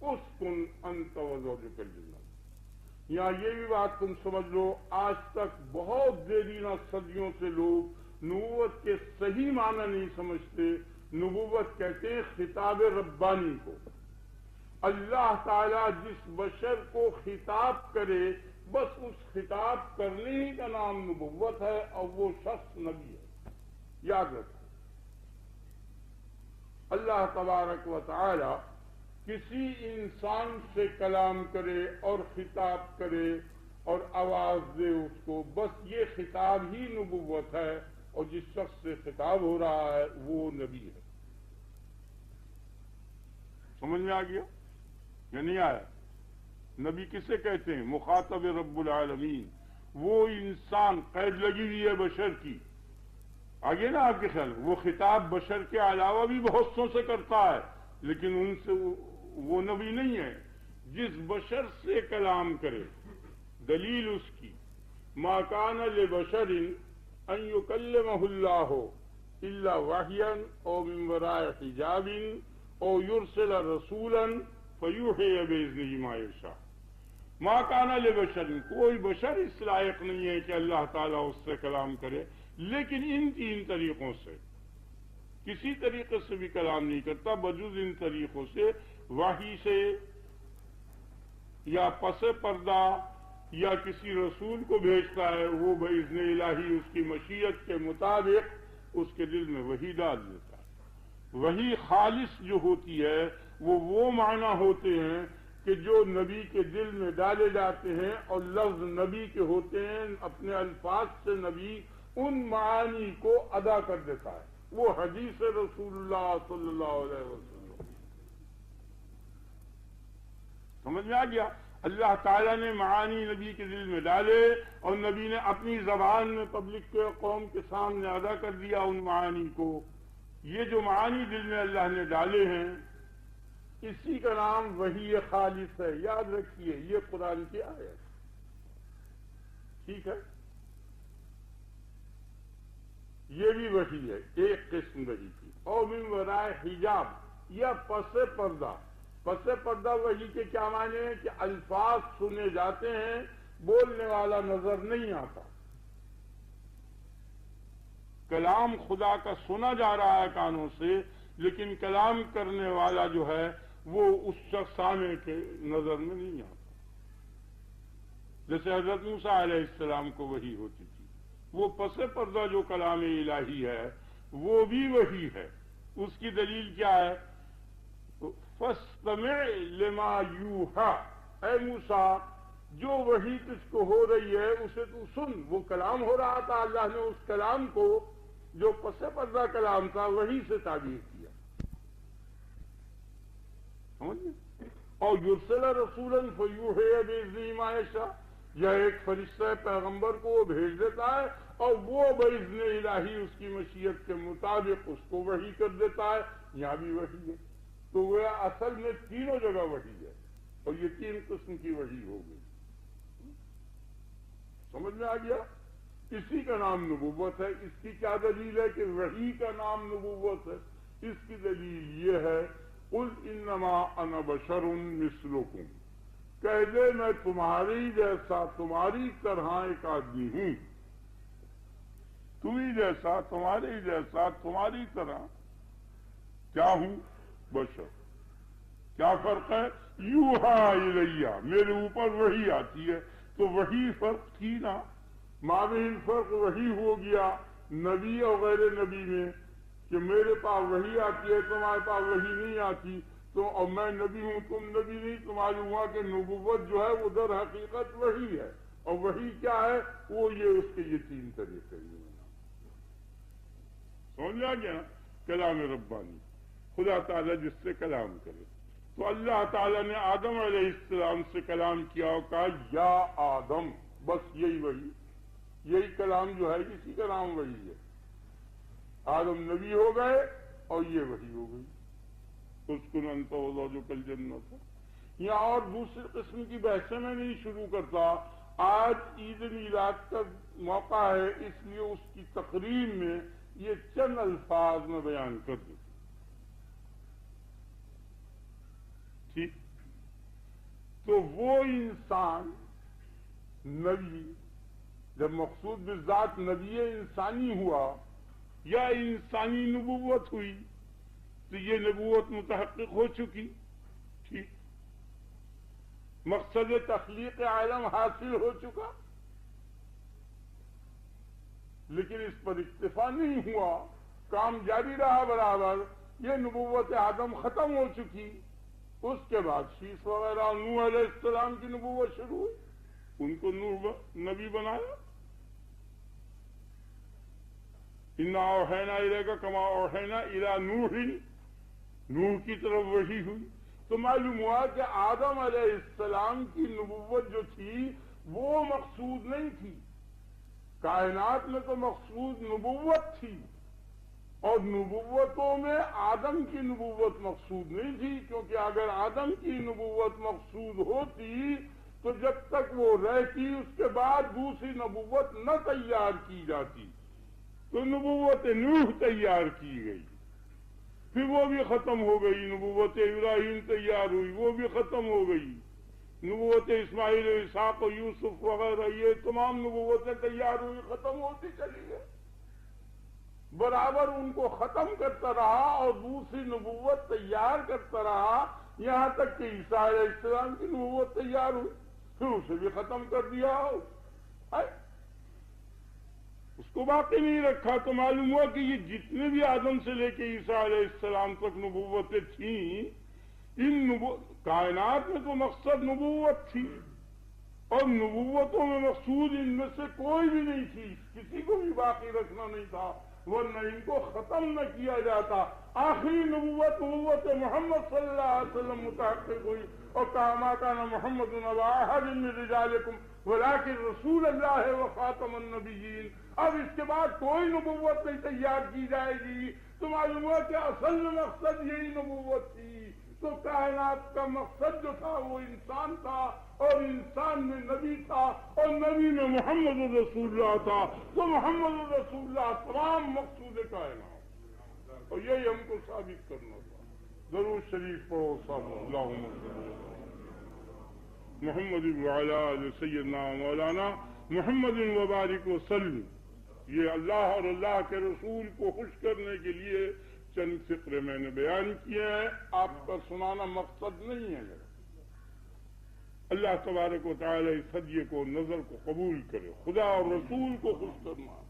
A: اسکن انت وزوجک الجنہ. یا یہ بھی بات تم سمجھ لو، آج تک بہت دیرینہ صدیوں سے لوگ نبوت کے صحیح معنی نہیں سمجھتے. نبوت کہتے ہیں خطاب ربانی کو. اللہ تعالیٰ جس بشر کو خطاب کرے بس اس خطاب کرنے ہی کا نام نبوت ہے، اور وہ شخص نبی ہے. یاد رکھو، اللہ تبارک و تعالی کسی انسان سے کلام کرے اور خطاب کرے اور آواز دے اس کو، بس یہ خطاب ہی نبوت ہے. اور جس شخص سے خطاب ہو رہا ہے وہ نبی ہے. سمجھ میں آ گیا یا نہیں آیا؟ نبی کسے کہتے ہیں؟ مخاطب رب العالمین. وہ انسان، قید لگی ہوئی ہے بشر کی. آگے نا آپ کے خیال، وہ خطاب بشر کے علاوہ بھی بہت سو سے کرتا ہے، لیکن ان سے وہ نبی نہیں ہے. جس بشر سے کلام کرے، دلیل اس کی ما کان لبشر ان یکلمہ اللہ الا وحیا او من وراء حجاب او یرسل رسولا فیوحی باذنہ ما یشاء. ما کان لبشر، کوئی بشر اس لائق نہیں ہے کہ اللہ تعالیٰ اس سے کلام کرے، لیکن ان 3 طریقوں سے کسی طریقے سے بھی کلام نہیں کرتا بجز ان طریقوں سے: وحی سے، یا پس پردہ، یا کسی رسول کو بھیجتا ہے، وہ باذن الہی اس کی مشیت کے مطابق اس کے دل میں وحی ڈال دیتا ہے. وحی خالص جو ہوتی ہے وہ معنی ہوتے ہیں کہ جو نبی کے دل میں ڈالے جاتے ہیں، اور لفظ نبی کے ہوتے ہیں. اپنے الفاظ سے نبی ان معانی کو ادا کر دیتا ہے. وہ حدیث رسول اللہ صلی اللہ علیہ وسلم. سمجھ میں آ گیا؟ اللہ تعالیٰ نے معانی نبی کے دل میں ڈالے، اور نبی نے اپنی زبان میں پبلک کے قوم کے سامنے ادا کر دیا ان معانی کو. یہ جو معانی دل میں اللہ نے ڈالے ہیں، اسی کا نام وحی خالص ہے. یاد رکھیے، یہ قرآن کی آیت. ٹھیک ہے؟ یہ بھی وحی ہے، ایک قسم وحی کی. اور من وراء حجاب، یا پس پردہ. پس پردہ وحی کے کیا معنی ہیں؟ کہ الفاظ سنے جاتے ہیں، بولنے والا نظر نہیں آتا. کلام خدا کا سنا جا رہا ہے کانوں سے، لیکن کلام کرنے والا جو ہے وہ اس شخص سامنے کے نظر میں نہیں آتا. جیسے حضرت موسیٰ علیہ السلام کو وحی ہوتی تھی، وہ پس پردہ جو کلام الہی ہے وہ بھی وحی ہے. اس کی دلیل کیا ہے؟ فَاسْتَمِعْ لِمَا يُوحَىٰ. اے موسیٰ، جو وحی تجھ کو ہو رہی ہے اسے تو سن. وہ کلام ہو رہا تھا، اللہ نے اس کلام کو جو پس پردہ کلام تھا وحی سے تعبیر کیا. اور یرسل رسولا فیوحی باذنہ ما یشاء، یہ ایک فرشتہ پیغمبر کو وہ بھیج دیتا ہے، اور وہ باذن الہی اس کی مشیت کے مطابق اس کو وحی کر دیتا ہے. یہاں بھی وحی ہے. تو وہ اصل میں تینوں جگہ وحی ہے، اور یہ 3 قسم کی وحی ہو گئی. سمجھ میں آ گیا؟ اسی کا نام نبوت ہے۔ اس کی کیا دلیل ہے کہ وحی کا نام نبوت ہے؟ اس کی دلیل یہ ہے قل انما انا بشر مثلکم، کہہ دے میں تمہاری جیسا، تمہاری طرح ایک آدمی ہوں، تمہیں جیسا، تمہارے جیسا، تمہاری طرح کیا ہوں؟ بشر۔ کیا فرق ہے؟ یوحا الیہ، میرے اوپر وحی آتی ہے، تو وحی فرق تھی نا، مابین فرق وحی ہو گیا نبی اور غیر نبی میں، کہ میرے پاس وحی آتی ہے، تمہارے پاس وحی نہیں آتی، تو اور میں نبی ہوں تم نبی نہیں، تو معلوم ہوا کہ نبوت جو ہے وہ در حقیقت وحی ہے، اور وحی کیا ہے؟ وہ یہ اس کے یہ تین طریقے ہیں۔ سمجھ لیا گیا نا؟ کلام ربانی، خدا تعالیٰ جس سے کلام کرے۔ تو اللہ تعالیٰ نے آدم علیہ السلام سے کلام کیا اور کہا یا آدم، بس یہی وحی، یہی کلام جو ہے اسی کا نام وحی ہے۔ آدم نبی ہو گئے اور یہ وحی ہو گئی، اسکن انت وزوجک الجنۃ۔ یہاں اور دوسری قسم کی بحثیں میں نہیں شروع کرتا، آج عید میلاد کا موقع ہے، اس لیے اس کی تقریب میں یہ چند الفاظ میں بیان کر دوں۔ ٹھیک؟ تو وہ انسان نبی جب مقصود بالذات نبی انسانی ہوا یا انسانی نبوت ہوئی تو یہ نبوت متحقق ہو چکی، ٹھیک، مقصد تخلیق عالم حاصل ہو چکا، لیکن اس پر اکتفا نہیں ہوا، کام جاری رہا برابر۔ یہ نبوت آدم ختم ہو چکی، اس کے بعد شیش وغیرہ نوح علیہ السلام کی نبوت شروع ہوئی، ان کو نبی بنایا۔ انا اوحینا الیک کما اوحینا الی نوح، نوح کی طرف وحی ہوئی۔ تو معلوم ہوا کہ آدم علیہ السلام کی نبوت جو تھی وہ مقصود نہیں تھی، کائنات میں تو مقصود نبوت تھی، اور نبوتوں میں آدم کی نبوت مقصود نہیں تھی، کیونکہ اگر آدم کی نبوت مقصود ہوتی تو جب تک وہ رہتی اس کے بعد دوسری نبوت نہ تیار کی جاتی، تو نبوت نوح تیار کی گئی، پھر وہ بھی ختم ہو گئی، نبوت ابراہیم تیار ہوئی، وہ بھی ختم ہو گئی، نبوت اسماعیل اسحاق و یوسف وغیرہ یہ تمام نبوتیں تیار ہوئی، ختم ہوتی چلی گئی، برابر ان کو ختم کرتا رہا اور دوسری نبوت تیار کرتا رہا، یہاں تک کہ عیسیٰ علیہ السلام کی نبوت تیار ہوئی، پھر اسے بھی ختم کر دیا، اس کو باقی نہیں رکھا۔ تو معلوم ہوا کہ یہ جتنے بھی آدم سے لے کے عیسیٰ علیہ السلام تک نبوتیں تھیں، ان کائنات میں تو مقصد نبوت تھی، اور نبوتوں میں مقصود ان میں سے کوئی بھی نہیں تھی، کسی کو بھی باقی رکھنا نہیں تھا، ورنہ ان کو ختم نہ کیا جاتا۔ آخری نبوت محمد صلی اللہ علیہ وسلم متحقق ہوئی، اور کہا ما کان محمد ابا احد من رجالکم ولکن رسول اللہ وخاتم النبیین۔ اب اس کے بعد کوئی نبوت نہیں تیار کی جائے گی، تو معلوم ہوا کہ اصل مقصد یہی نبوت تھی۔ تو کائنات کا مقصد جو تھا وہ انسان تھا، اور انسان میں نبی تھا، اور نبی میں محمد رسول اللہ تھا، تو محمد رسول اللہ تمام مقصود کائنات، اور یہی ہم کو ثابت کرنا تھا۔ درود شریف پڑھو صلی اللہ محمد وعلی آل سیدنا مولانا محمد وبارک وسلم۔ یہ اللہ اور اللہ کے رسول کو خوش کرنے کے لیے چند فقرے میں نے بیان کیے ہیں، آپ کا سنانا مقصد نہیں ہے میرا۔ اللہ تبارک و تعالی اس ہدیے کو، نظر کو قبول کرے۔ خدا اور رسول کو خوش کرنا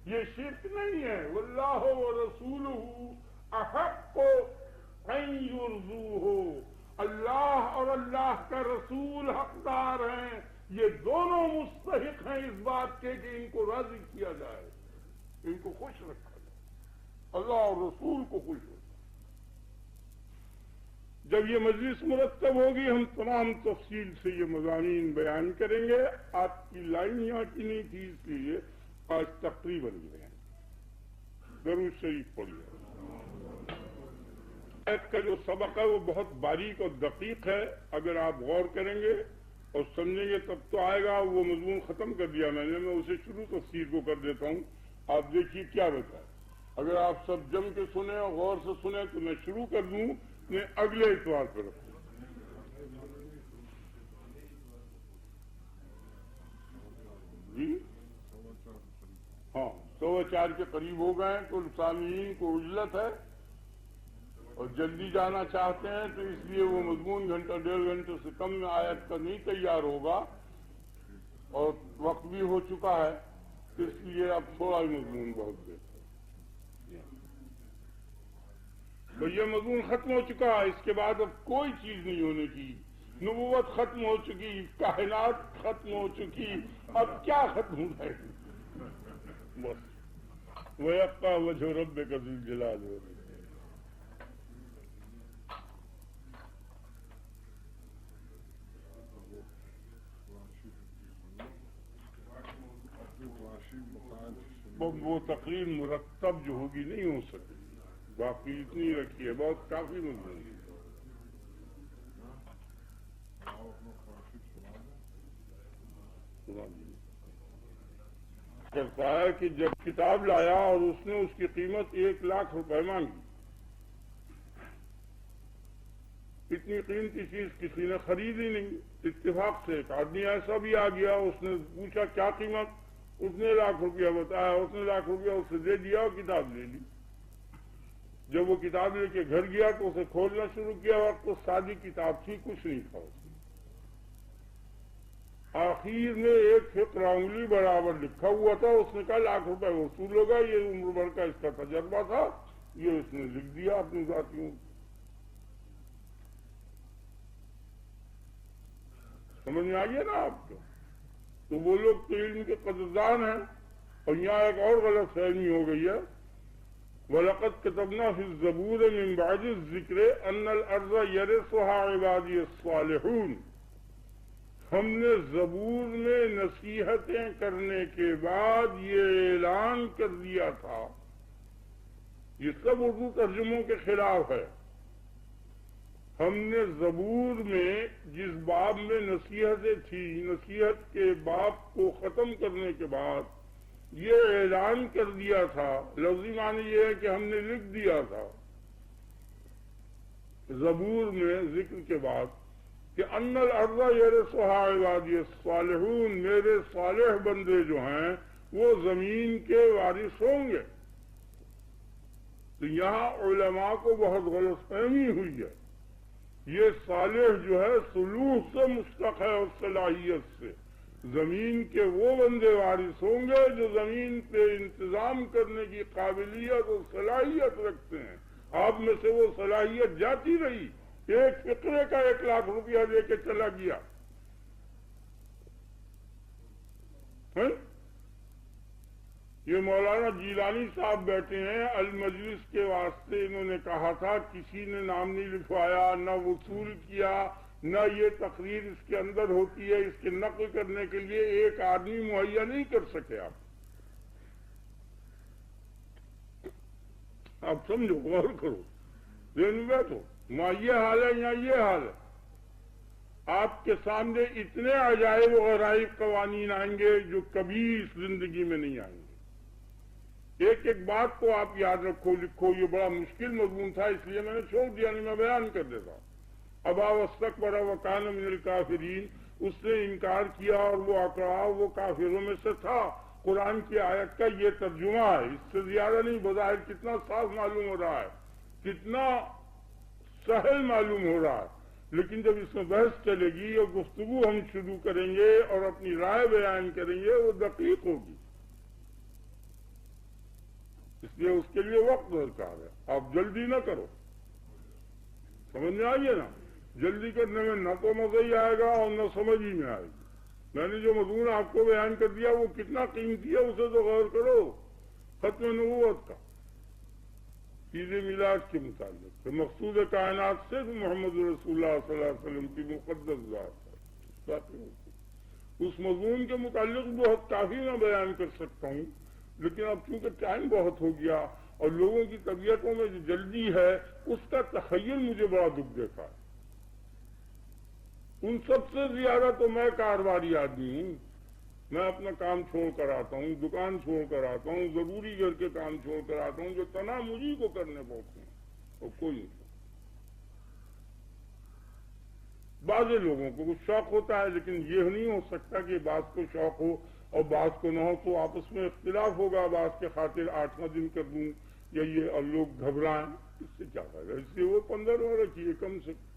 A: یہ شرک نہیں ہے، واللہ ورسولہ احق ان یرضوہ، اللہ اور اللہ کا رسول حقدار ہیں، یہ دونوں مستحق ہیں اس بات کے کہ ان کو راضی کیا جائے، ان کو خوش رکھا جائے، اللہ اور رسول کو خوش رکھا۔ جب یہ مجلس مرتب ہوگی ہم تمام تفصیل سے یہ مضامین بیان کریں گے۔ آپ کی لائن یہاں کی نہیں تھی اس لیے آج تقریباً بیان۔ درود شریف پڑھیے۔ آیت کا جو سبق ہے وہ بہت باریک اور دقیق ہے، اگر آپ غور کریں گے اور سمجھیں گے تب تو آئے گا. وہ مضمون ختم کر دیا میں نے, میں اسے شروع تفسیر کو کر دیتا ہوں. آپ دیکھیے کیا بتا ہے. اگر آپ سب جم کے سنیں اور غور سے سنیں تو میں شروع کر دوں, میں اگلے اتوار پر رکھوں. جی ہاں 4:15 کے قریب ہو گئے. تو سامعین کو عجلت ہے اور جلدی جانا چاہتے ہیں, تو اس لیے وہ مضمون گھنٹہ 1.5 گھنٹے سے کم میں آیت کا نہیں تیار ہوگا, اور وقت بھی ہو چکا ہے. اس لیے اب تھوڑا ہی مضمون بہت بہتر. تو یہ مضمون ختم ہو چکا ہے. اس کے بعد اب کوئی چیز نہیں ہونے کی. نبوت ختم ہو چکی, کائنات ختم ہو چکی, اب کیا ختم ہو جائے گی؟ بس وَيَبْقَى وَجْهُ رَبِّكَ ذُو الْجَلَالِ وَالْإِكْرَامِ. وہ تقریر مرتب جو ہوگی نہیں ہو سکتی. باقی اتنی رکھی ہے, بہت کافی مضمون ہے. کہتا ہے کہ جب کتاب لایا اور اس نے اس کی قیمت 1,00,000 روپے مانگی. اتنی قیمتی چیز کسی نے خریدی نہیں. اتفاق سے ایک آدمی ایسا بھی آ گیا, اس نے پوچھا کیا قیمت, اس نے 1,00,000 روپیہ بتایا. اس نے 1,00,000 روپیہ اسے دے دیا اور کتاب لے لی. جب وہ کتاب لے کے گھر گیا تو اسے کھولنا شروع کیا, وقت تو سادی کتاب تھی, کچھ نہیں تھا اس میں. آخر میں ایک فقرہ انگلی برابر لکھا ہوا تھا. اس نے کہا 1,00,000 روپے وصول ہوگا. یہ عمر بھر کا اس کا تجربہ تھا, یہ اس نے لکھ دیا اپنی ذاتیوں. سمجھ میں آئیے نا آپ کو. تو وہ لوگ تو علم کے قدردان ہیں. اور یہاں ایک اور غلط فہمی ہو گئی ہے. وَلَقَدْ كَتَبْنَا فِي الزَّبُورِ مِن بَعْدِ الذِّكْرِ أَنَّ الْأَرْضَ يَرِثُهَا عِبَادِيَ الصَّالِحُونَ. ہم نے زبور میں نصیحتیں کرنے کے بعد یہ اعلان کر دیا تھا. یہ سب اردو ترجموں کے خلاف ہے. ہم نے زبور میں جس باب میں نصیحتیں تھیں, نصیحت کے باب کو ختم کرنے کے بعد یہ اعلان کر دیا تھا. لفظی معنی یہ ہے کہ ہم نے لکھ دیا تھا زبور میں ذکر کے بعد کہ ان الارض یرثها عبادی الصالحون, میرے صالح بندے جو ہیں وہ زمین کے وارث ہوں گے. تو یہاں علماء کو بہت غلط فہمی ہوئی ہے. یہ صالح جو ہے سلوک سے مشتق ہے اور صلاحیت سے. زمین کے وہ بندے وارث ہوں گے جو زمین پہ انتظام کرنے کی قابلیت اور صلاحیت رکھتے ہیں. آپ میں سے وہ صلاحیت جاتی رہی. ایک فقرے کا 1,00,000 روپیہ دے کے چلا گیا. یہ مولانا جیلانی صاحب بیٹھے ہیں, المجلس کے واسطے انہوں نے کہا تھا, کسی نے نام نہیں لکھوایا, نہ وصول کیا, نہ یہ تقریر اس کے اندر ہوتی ہے. اس کے نقل کرنے کے لیے ایک آدمی مہیا نہیں کر سکے. آپ سمجھو, غور کرو, ذہن میں بیٹھو. وہاں یہ حال ہے, یہاں یہ حال ہے. آپ کے سامنے اتنے عجائب و غرائب قوانین آئیں گے جو کبھی اس زندگی میں نہیں آئیں گے. ایک ایک بات کو آپ یاد رکھو, لکھو. یہ بڑا مشکل مضمون تھا, اس لیے میں نے چھوڑ دیا, نہیں میں بیان کر دیتا. ابا واستکبر وکان من الکافرین, اس نے انکار کیا اور وہ اکڑا, وہ کافروں میں سے تھا. قرآن کی آیت کا یہ ترجمہ ہے, اس سے زیادہ نہیں. بظاہر کتنا صاف معلوم ہو رہا ہے, کتنا سہل معلوم ہو رہا ہے. لیکن جب اس میں بحث چلے گی اور گفتگو ہم شروع کریں گے اور اپنی رائے بیان کریں گے, وہ دقیق ہوگی. اس لیے اس کے لیے وقت درکار ہے. آپ جلدی نہ کرو. سمجھ میں آئیے نا. جلدی کرنے میں نہ تو مزہ ہی آئے گا اور نہ سمجھ ہی میں آئے گی. میں نے جو مضمون آپ کو بیان کر دیا وہ کتنا قیمتی ہے, اسے تو غور کرو. ختم نبوت کا, چیزیں میلاد کے متعلق کہ مقصود کائنات صرف محمد رسول اللہ صلی اللہ علیہ وسلم کی مقدس ذات ہے. اس مضمون کے متعلق بہت کافی میں بیان کر سکتا ہوں, لیکن اب چونکہ ٹائم بہت ہو گیا اور لوگوں کی طبیعتوں میں جو جلدی ہے اس کا تخیل مجھے بڑا دکھ دیتا ہے. ان سب سے زیادہ تو میں کاروباری آدمی ہوں. میں اپنا کام چھوڑ کر آتا ہوں, دکان چھوڑ کر آتا ہوں, ضروری گھر کے کام چھوڑ کر آتا ہوں, جو تنہا مجھے کو کرنے پڑتے ہیں اور کوئی نہیں. بعض لوگوں کو کچھ شوق ہوتا ہے, لیکن یہ نہیں ہو سکتا کہ بعض کو شوق ہو اور بعض کو نہ ہو, تو آپس میں اختلاف ہوگا. بعض کے خاطر 8واں دن کر دوں یا یہ, اور لوگ گھبرائیں, اس سے کیا فائدہ. اس لیے وہ 15واں رکھیے کم سے کم,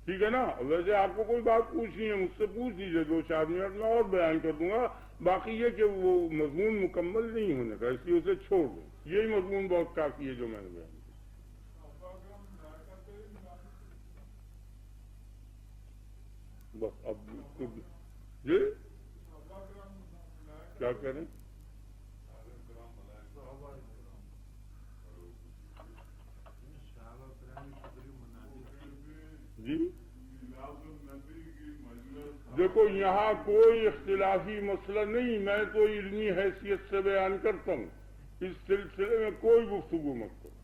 A: ٹھیک ہے نا. ویسے آپ کو کوئی بات پوچھنی ہے مجھ سے پوچھ لیجیے, 2-4 منٹ میں اور بیان کر دوں گا. باقی یہ کہ وہ مضمون مکمل نہیں ہونے کا, اس لیے اسے چھوڑ دیں. یہی مضمون بہت کافی ہے جو میں نے بیان کیا. بس اب جی کیا کریں. جی دیکھو, یہاں کوئی اختلافی مسئلہ نہیں, میں تو علمی حیثیت سے بیان کرتا ہوں. اس سلسلے میں کوئی گفتگو مت کرو.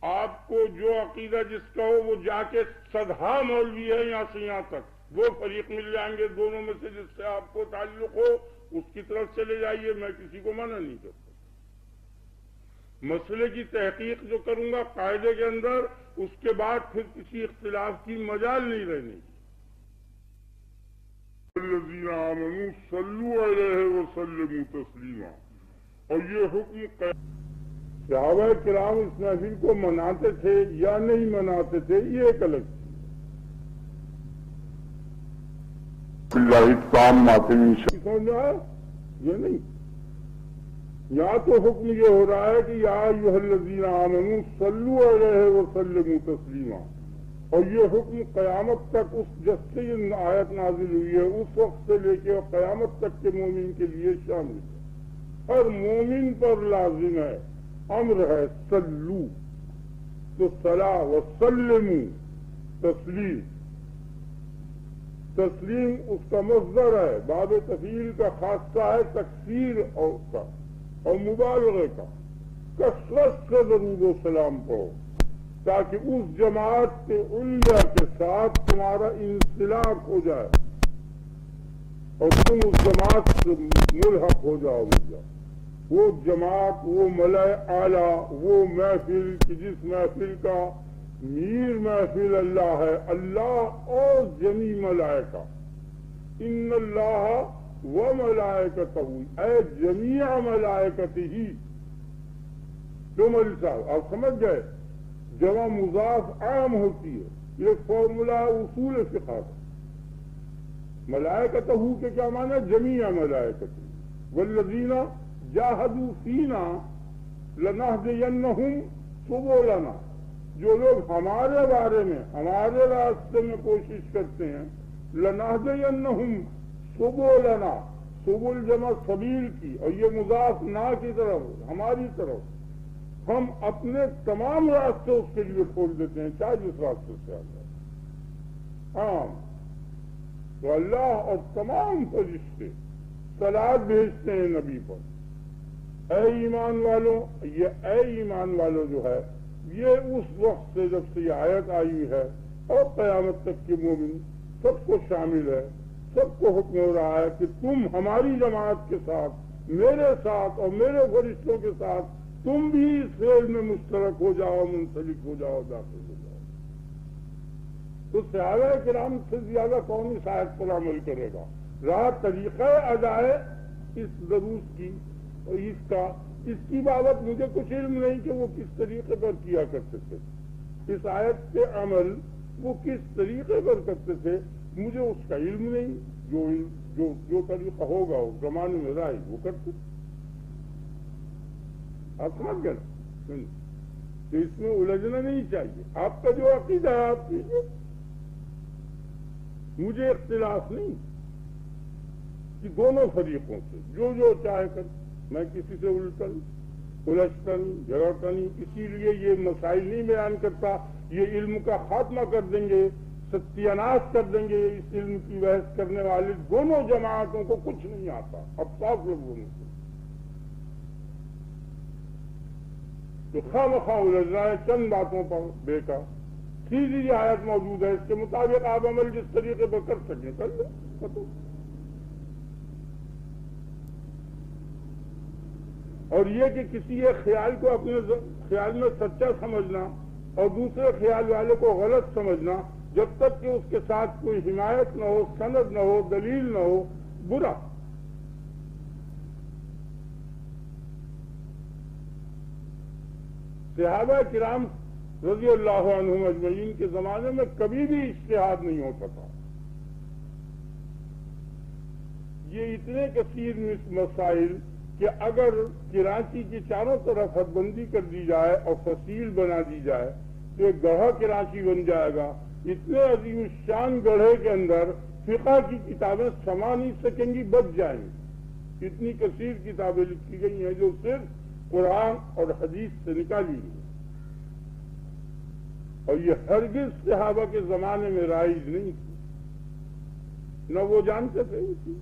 A: آپ کو جو عقیدہ جس کا ہو وہ جا کے سدھا مولوی ہے یہاں سے یہاں تک, 2 فریق مل جائیں گے, دونوں میں سے جس سے آپ کو تعلق ہو اس کی طرف چلے جائیے. میں کسی کو منع نہیں کرتا. مسئلے کی تحقیق جو کروں گا قاعدے کے اندر, اس کے بعد پھر کسی اختلاف کی مجال نہیں رہنے کی. الذین آمنوا صلوا علیہ وسلموا تسلیما. اور یہ حکم صحابہ کرام اس محفل کو مناتے تھے یا نہیں مناتے تھے, یہ ایک الگ یہ نہیں. یا تو حکم یہ ہو رہا ہے کہ یا ایھا الذین آمنوا صلوا علیہ وسلموا تسلیما, اور یہ حکم قیامت تک, اس جس سے یہ آیت نازل ہوئی ہے اس وقت سے لے کے قیامت تک کے مومن کے لیے شامل ہے. ہر مومن پر لازم ہے, امر ہے صلو, تو صلا وسلموا تسلیم. تسلیم اس کا مصدر ہے, باب تفعیل کا خاصہ ہے تکثیر اور مبالغے کا. کثرت سے درود و سلام پڑھو تاکہ اس جماعت کے علیا کے ساتھ تمہارا انسلاک ہو جائے اور تم اس جماعت سے ملحق ہو جاؤ. وہ جماعت, وہ ملائے اعلیٰ, وہ محفل کہ جس محفل کا میر محفل اللہ ہے, اللہ اور جمی ملائکہ. ان اللہ و ملائکتہ, اے جمیع ملائکتہ. تو مول صاحب آپ سمجھ گئے, جمع مضاف عام ہوتی ہے, یہ فارمولہ اصول فقہ کا. ملائکتہ کے کیا معنی, جمیع ملائکتہ. والذین جاہدوا فینا لنہدینہم سبلنا. جو لوگ ہمارے بارے میں, ہمارے راستے میں کوشش کرتے ہیں, لنہدینہم سبلنا, سبل جمع سبیل کی, اور یہ مضاف نا کی طرف, ہماری طرف. ہم اپنے تمام راستے اس کے لیے کھول دیتے ہیں, چاہے جس راستے سے آ جائے. ہاں, تو اللہ اور تمام فرشتے صلوات بھیجتے ہیں نبی پر. اے ایمان والوں, یہ اے ایمان والوں جو ہے یہ اس وقت سے جب سے یہ آیت آئی ہے اور قیامت تک کے مومن سب کو شامل ہے. سب کو حکم ہو رہا ہے کہ تم ہماری جماعت کے ساتھ, میرے ساتھ اور میرے فرشتوں کے ساتھ تم بھی اس فعل میں مشترک ہو جاؤ, منسلک ہو جاؤ, داخل ہو جاؤ. تو صحابہ کرام سے زیادہ کون اس آیت پر عمل کرے گا. رہا طریقہ ادائے اس دروس کی اور اس کی بابت مجھے کچھ علم نہیں کہ وہ کس طریقے پر کیا کرتے تھے. اس آیت پہ عمل وہ کس طریقے پر کرتے تھے مجھے اس کا علم نہیں. جو طریقہ ہوگا اس زمانے میں رائے وہ کرتے. آپ سمجھ گئے نا, تو اس میں الجھنا نہیں چاہیے. آپ کا جو عقیدہ ہے آپ کیجیے, مجھے اختلاف نہیں کہ دونوں فریقوں سے جو چاہے کر. میں کسی سے الجھتا نہیں, جھگڑتا نہیں. اسی لیے یہ مسائل نہیں بیان کرتا. یہ علم کا خاتمہ کر دیں گے, ستیاناش کر دیں گے. اس علم کی بحث کرنے والی دونوں جماعتوں کو کچھ نہیں آتا. اب صاف لوگوں میں تو خواہ مخواہ الجھ رہا ہے چند باتوں پر بے کا. سیدھی آیت موجود ہے، اس کے مطابق آپ عمل جس طریقے پر کر سکیں کر لیں ختم۔ اور یہ کہ کسی ایک خیال کو اپنے خیال میں سچا سمجھنا اور دوسرے خیال والے کو غلط سمجھنا، جب تک کہ اس کے ساتھ کوئی حمایت نہ ہو، سند نہ ہو، دلیل نہ ہو، برا۔ صحابہ کرام رضی اللہ عنہم اجمعین کے زمانے میں کبھی بھی اجتہاد نہیں ہوتا تھا۔ یہ اتنے کثیر مسائل کہ اگر کراچی کی چاروں طرف حد بندی کر دی جائے اور فصیل بنا دی جائے تو ایک گڑھا کراچی بن جائے گا۔ اتنے عظیم الشان گڑھے کے اندر فقہ کی کتابیں سما نہیں سکیں گی، بچ جائیں گی۔ اتنی کثیر کتابیں لکھی گئی ہیں جو صرف قرآن اور حدیث سے نکالی گئی، اور یہ ہرگز صحابہ کے زمانے میں رائج نہیں تھی، نہ وہ جانتے تھے اسی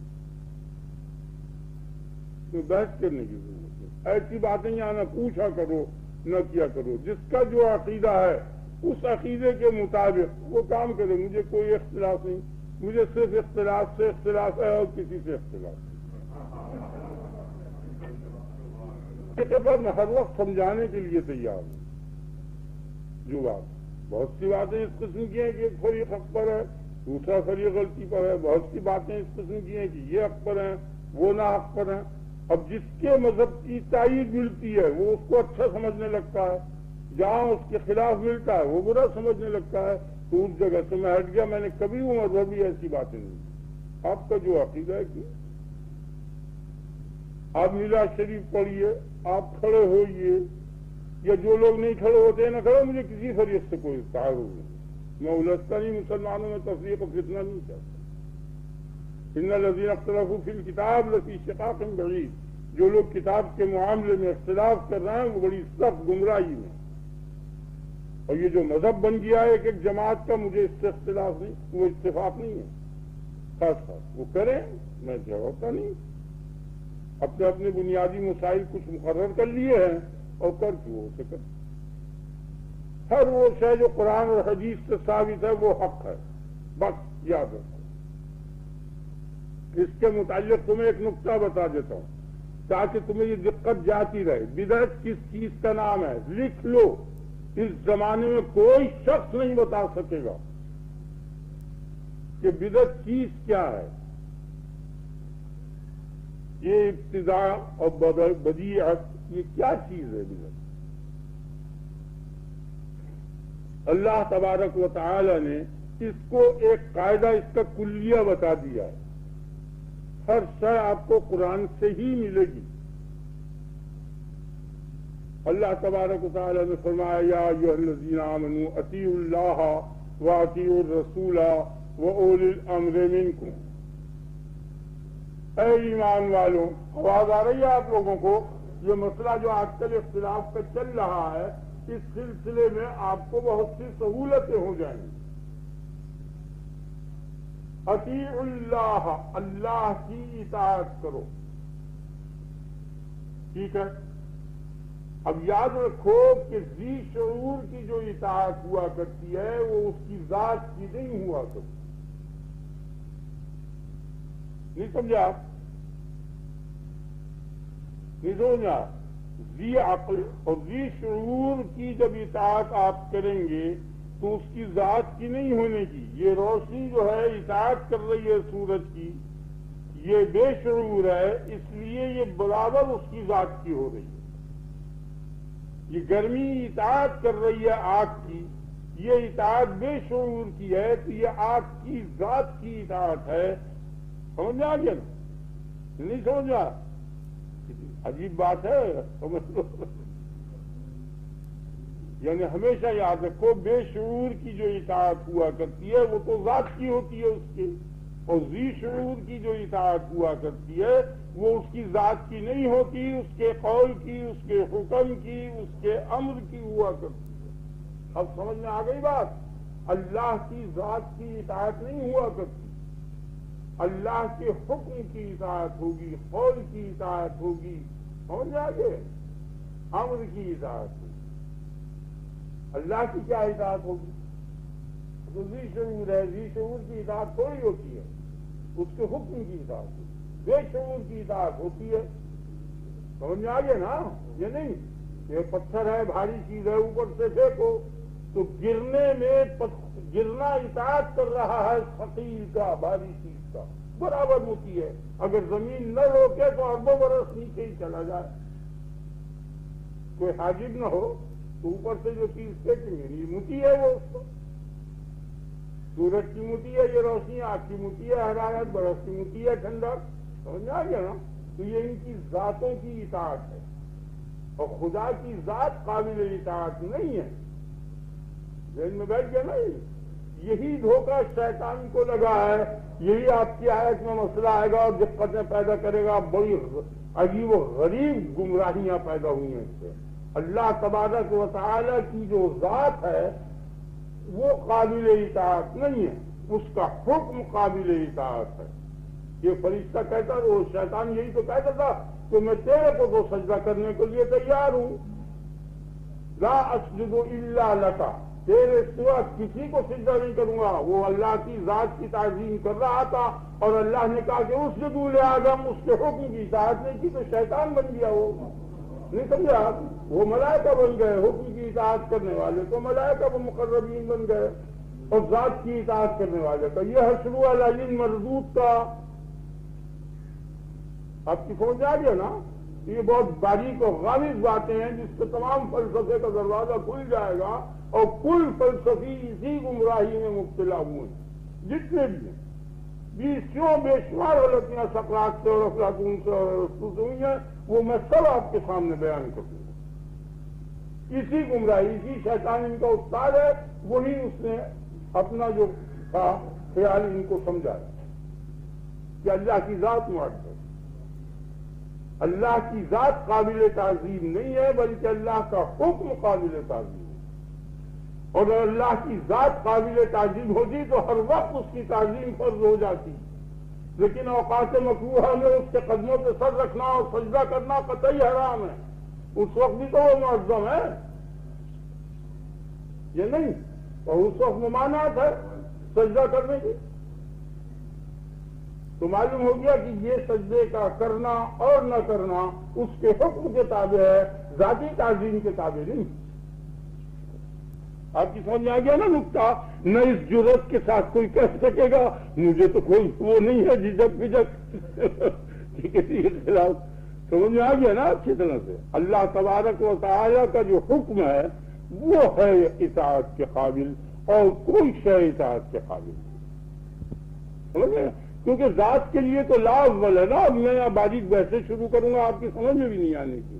A: تو بحث کرنے کی ضرورت ہے۔ ایسی باتیں یہاں نہ پوچھا کرو نہ کیا کرو۔ جس کا جو عقیدہ ہے اس عقیدے کے مطابق وہ کام کرے۔ مجھے کوئی اختلاف نہیں، مجھے صرف اختلاف سے اختلاف ہے اور کسی سے اختلاف نہیں۔ پر میں ہر وقت سمجھانے کے لیے تیار ہوں۔ جو بات بہت سی باتیں اس قسم کی ہیں کہ ایک فریق حق پر ہے، دوسرا فریق غلطی پر ہے، بہت سی باتیں اس قسم کی ہیں کہ یہ حق پر ہیں وہ نہ حق پر ہیں۔ اب جس کے مذہب کی تائید ملتی ہے وہ اس کو اچھا سمجھنے لگتا ہے، جہاں اس کے خلاف ملتا ہے وہ برا سمجھنے لگتا ہے، تو اس جگہ سے میں ہٹ گیا۔ میں نے کبھی وہ مذہبی ایسی باتیں نہیں۔ آپ کا جو عقیدہ ہے کہ آپ میلاد شریف پڑھیے، آپ کھڑے ہوئیے، یا جو لوگ نہیں کھڑے ہوتے ہیں نہ کھڑے، مجھے کسی فریق سے کوئی تعارف نہیں۔ میں الجھتا نہیں، مسلمانوں میں تفریق و فتنہ نہیں چاہتا۔ ان الذین اختلفوا فی الکتاب لفی شقاق بعید، جو لوگ کتاب کے معاملے میں اختلاف کر رہے ہیں وہ بڑی سخت گمراہی میں۔ اور یہ جو مذہب بن گیا ہے ایک جماعت کا، مجھے اس سے اختلاف نہیں، وہ اتفاق نہیں ہے۔ خاص خاص وہ کریں، میں جوابتا نہیں۔ اپنے اپنے بنیادی مسائل کچھ مقرر کر لیے ہیں اور کر کے وہ اسے کر۔ ہر وہ شے جو قرآن اور حدیث سے ثابت ہے وہ حق ہے، بس یاد رکھو۔ اس کے متعلق تمہیں ایک نقطہ بتا دیتا ہوں تاکہ تمہیں یہ دقت جاتی رہے۔ بدعت کس چیز کا نام ہے لکھ لو، اس زمانے میں کوئی شخص نہیں بتا سکے گا کہ بدعت چیز کیا ہے۔ یہ ابتداء اور بدیعت یہ کیا چیز ہے بدعت؟ اللہ تبارک و تعالی نے اس کو ایک قاعدہ، اس کا کلیہ بتا دیا ہے۔ ہر شے آپ کو قرآن سے ہی ملے گی۔ اللہ تبارک و تعالی نے فرمایا یا ایھا الذین آمنوا اطیعوا اللہ واطیعوا الرسول واولی الامر منکم۔ اے ایمان والوں، آواز آ رہی ہے آپ لوگوں کو؟ یہ مسئلہ جو آج کل اختلاف کا چل رہا ہے، اس سلسلے میں آپ کو بہت سی سہولتیں ہو جائیں گی۔ اطیعوا اللہ، اللہ کی اطاعت کرو، ٹھیک ہے؟ اب یاد رکھو کہ ذی شعور کی جو اطاعت ہوا کرتی ہے وہ اس کی ذات کی نہیں ہوا کرتی۔ نہیں سمجھا آپ؟ نہیں سمجھا؟ ذی عقل اور ذی شعور کی جب اطاعت آپ کریں گے تو اس کی ذات کی نہیں ہونے کی۔ یہ روشنی جو ہے اطاعت کر رہی ہے سورج کی، یہ بے شعور ہے، اس لیے یہ برابر اس کی ذات کی ہو رہی ہے۔ یہ گرمی اطاعت کر رہی ہے آگ کی، یہ اطاعت بے شعور کی ہے، تو یہ آگ کی ذات کی اطاعت ہے۔ سمجھ میں آ گیا نا؟ نہیں سمجھا؟ عجیب بات ہے، سمجھ لو۔ یعنی ہمیشہ یاد رکھو بے شعور کی جو اطاعت ہوا کرتی ہے وہ تو ذات کی ہوتی ہے اس کے، اور ذی شعور کی جو اطاعت ہوا کرتی ہے وہ اس کی ذات کی نہیں ہوتی، اس کے قول کی، اس کے حکم کی، اس کے امر کی ہوا کرتی ہے۔ اب سمجھ میں آ گئی بات؟ اللہ کی ذات کی اطاعت نہیں ہوا کرتی، اللہ کے حکم کی اطاعت ہوگی، قول کی اطاعت ہوگی، سمجھ آگے؟ امر کی اطاعت ہوگی۔ اللہ کی کیا اطاعت ہوگی؟ تو ذی شعور ہے، ذی شعور کی اطاعت تھوڑی ہوتی ہے، اس کے حکم کی اطاعت ہوتی ہے، بے شعور کی اطاعت ہوتی ہے. سمجھ میں آ گیا نا؟ یہ نہیں یہ پتھر ہے، بھاری چیز ہے، اوپر سے پھینکو تو گرنے میں گرنا اطاعت کر رہا ہے ثقیل کا، بھاری چیز کا، برابر ہوتی ہے. اگر زمین نہ روکے تو اربوں برس نیچے ہی چلا جائے، کوئی حاجب نہ ہو تو اوپر سے جو چیز پھینکیں گے یہ مٹی ہے، وہ اس کو سورج کی مٹی ہے، یہ روشنی آگ کی مٹی ہے، حرارت برف کی مٹی ہے، ٹھنڈک. سمجھ میں آ گیا نا؟ تو یہ ان کی ذاتوں کی اطاعت ہے، اور خدا کی ذات قابل اطاعت نہیں ہے. ذہن میں بیٹھ گیا نا؟ یہی دھوکہ شیطان کو لگا ہے، یہی آپ کی آیت میں مسئلہ آئے گا اور دقتیں پیدا کرے گا. بڑی عجیب و غریب گمراہیاں پیدا ہوئی ہیں اس سے. اللہ تبارک و تعالی کی جو ذات ہے وہ قابل اطاعت نہیں ہے، اس کا حکم قابل اطاعت ہے. یہ فرشتہ کہتا وہ شیطان یہی تو کہتا تھا کہ میں تیرے کو تو سجدہ کرنے کے لیے تیار ہوں، لا اسجد الا لک، تیرے سوا کسی کو سجدہ نہیں کروں گا. وہ اللہ کی ذات کی تعظیم کر رہا تھا اور اللہ نے کہا کہ اسجدوا لآدم، اس کے حکم کی اطاعت نہیں کی تو شیطان بن گیا. وہ نہیں سمجھا؟ وہ ملائکہ بن گئے، حکم کی اطاعت کرنے والے تو ملائکہ وہ مقربین بن گئے، اور ذات کی اطاعت کرنے والے کا یہ حشر علی مردود کا. آپ کی سمجھ آ گیا نا؟ یہ بہت باریک اور غامض باتیں ہیں جس سے تمام فلسفے کا دروازہ کھل جائے گا، اور کل فلسفی اسی گمراہی میں مبتلا ہوئے ہیں جتنے بھی ہیں. بیسوں بے شمار غلطیاں سقراط سے اور افلاطون سے اور ارسطو سے ہوئی ہیں، وہ میں سب آپ کے سامنے بیان کر دوں گا. اسی گمراہی، اسی شیطان ان کا استاد ہے، وہی اس نے اپنا جو تھا خیال ان کو سمجھایا کہ اللہ کی ذات معد ہے. اللہ کی ذات قابل تعظیم نہیں ہے، بلکہ اللہ کا حکم قابل تعظیم ہے. اور اگر اللہ کی ذات قابل تعظیم ہوتی تو ہر وقت اس کی تعظیم فرض ہو جاتی، لیکن اوقات مکروہہ میں اس کے قدموں پہ سر رکھنا اور سجدہ کرنا قطعی حرام ہے. اس وقت بھی تو وہ معظم ہے، یہ نہیں، اور اس وقت ممانعت ہے سجدہ کرنے کی. تو معلوم ہو گیا کہ یہ سجدے کا کرنا اور نہ کرنا اس کے حکم کے تابع ہے، ذاتی تعظیم کے تابع نہیں. آپ کی سمجھ میں آ گیا نا نکتہ؟ نہ اس جرت کے ساتھ کوئی کہہ سکے گا مجھے تو کوئی وہ نہیں ہے جھجک بجک کسی کے خلاف. سمجھ میں آ گیا نا اچھی طرح سے؟ اللہ تبارک و تعالی کا جو حکم ہے وہ ہے اطاعت کے قابل، اور کوئی شے اطاعت کے قابل نہیں. سمجھ گئے؟ کیونکہ ذات کے لیے تو لا اول ہے نا. اب میں باریک بحثیں شروع کروں گا آپ کی سمجھ میں بھی نہیں آنے کی.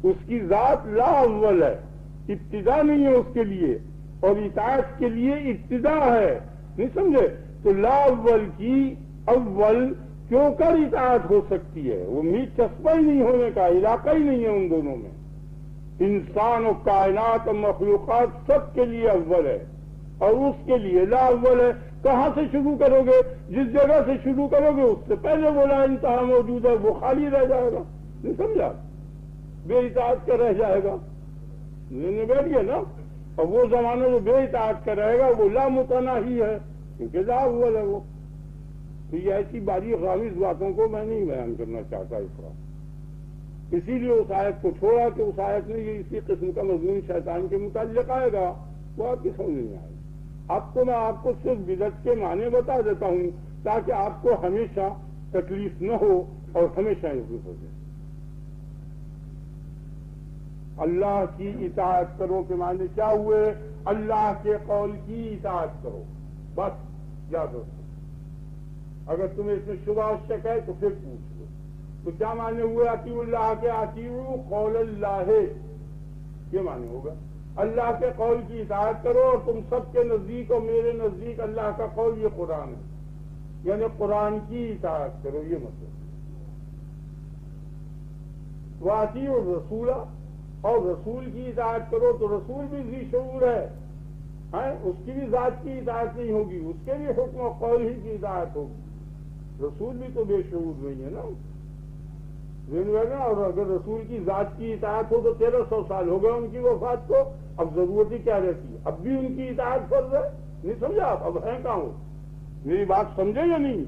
A: اس کی ذات لا اول ہے، ابتدا نہیں ہے اس کے لیے، اور اطاعت کے لیے ابتدا ہے. نہیں سمجھے؟ تو لا اول کی اول کیوں کر اطاعت ہو سکتی ہے؟ وہ میٹ چسپا ہی نہیں ہونے کا علاقہ ہی نہیں ہے ان دونوں میں. انسان و کائنات اور مخلوقات سب کے لیے اول ہے، اور اس کے لیے لا اول ہے. کہاں سے شروع کرو گے؟ جس جگہ سے شروع کرو گے اس سے پہلے وہ لا انتہا موجود ہے، وہ خالی رہ جائے گا. نہیں سمجھا؟ بے اطاعت کا رہ جائے گا. بیٹھ گیا نا؟ اور وہ زمانہ جو بے اطاعت کا رہے گا وہ لا متناہی ہے، کیونکہ لا اول ہے وہ. تو یہ ایسی باریک غامض باتوں کو میں نہیں بیان کرنا چاہتا اس وقت. اسی لیے اس آیت کو چھوڑا کہ اس آیت میں یہ اسی قسم کا مضمون شیطان کے متعلق آئے گا، وہ آپ کی سمجھ نہیں آئے گا. اب تو میں آپ کو صرف بدعت کے معنی بتا دیتا ہوں تاکہ آپ کو ہمیشہ تکلیف نہ ہو اور ہمیشہ عزت ہو جائے. اللہ کی اطاعت کرو کے معنی کیا ہوئے؟ اللہ کے قول کی اطاعت کرو، بس یاد رکھو. اگر تمہیں اس میں شبہ شک ہے تو پھر پوچھ لو. تو کیا معنی ہوئے اطیعوا اللہ کے؟ اطیعوا قول اللہ، یہ معنی ہوگا اللہ کے قول کی اطاعت کرو. اور تم سب کے نزدیک اور میرے نزدیک اللہ کا قول یہ قرآن ہے، یعنی قرآن کی اطاعت کرو، یہ مطلب. وَأَطِیعُوا الرَّسُولَ، اور رسول کی اطاعت کرو. تو رسول بھی ذی شعور ہے، اس کی بھی ذات کی اطاعت نہیں ہوگی، اس کے بھی حکم و قول ہی کی اطاعت ہوگی. رسول بھی تو بے شعور نہیں ہے نا. اور اگر رسول کی ذات کی اطاعت ہو تو 1300 سال ہو گئے ان کی وفات کو، اب ضرورت ہی کیا رہتی ہے؟ اب بھی ان کی اطاعت فرض ہے.
B: نہیں سمجھا آپ؟ اب ہیں کہاں ہو؟ میری بات سمجھے یا نہیں؟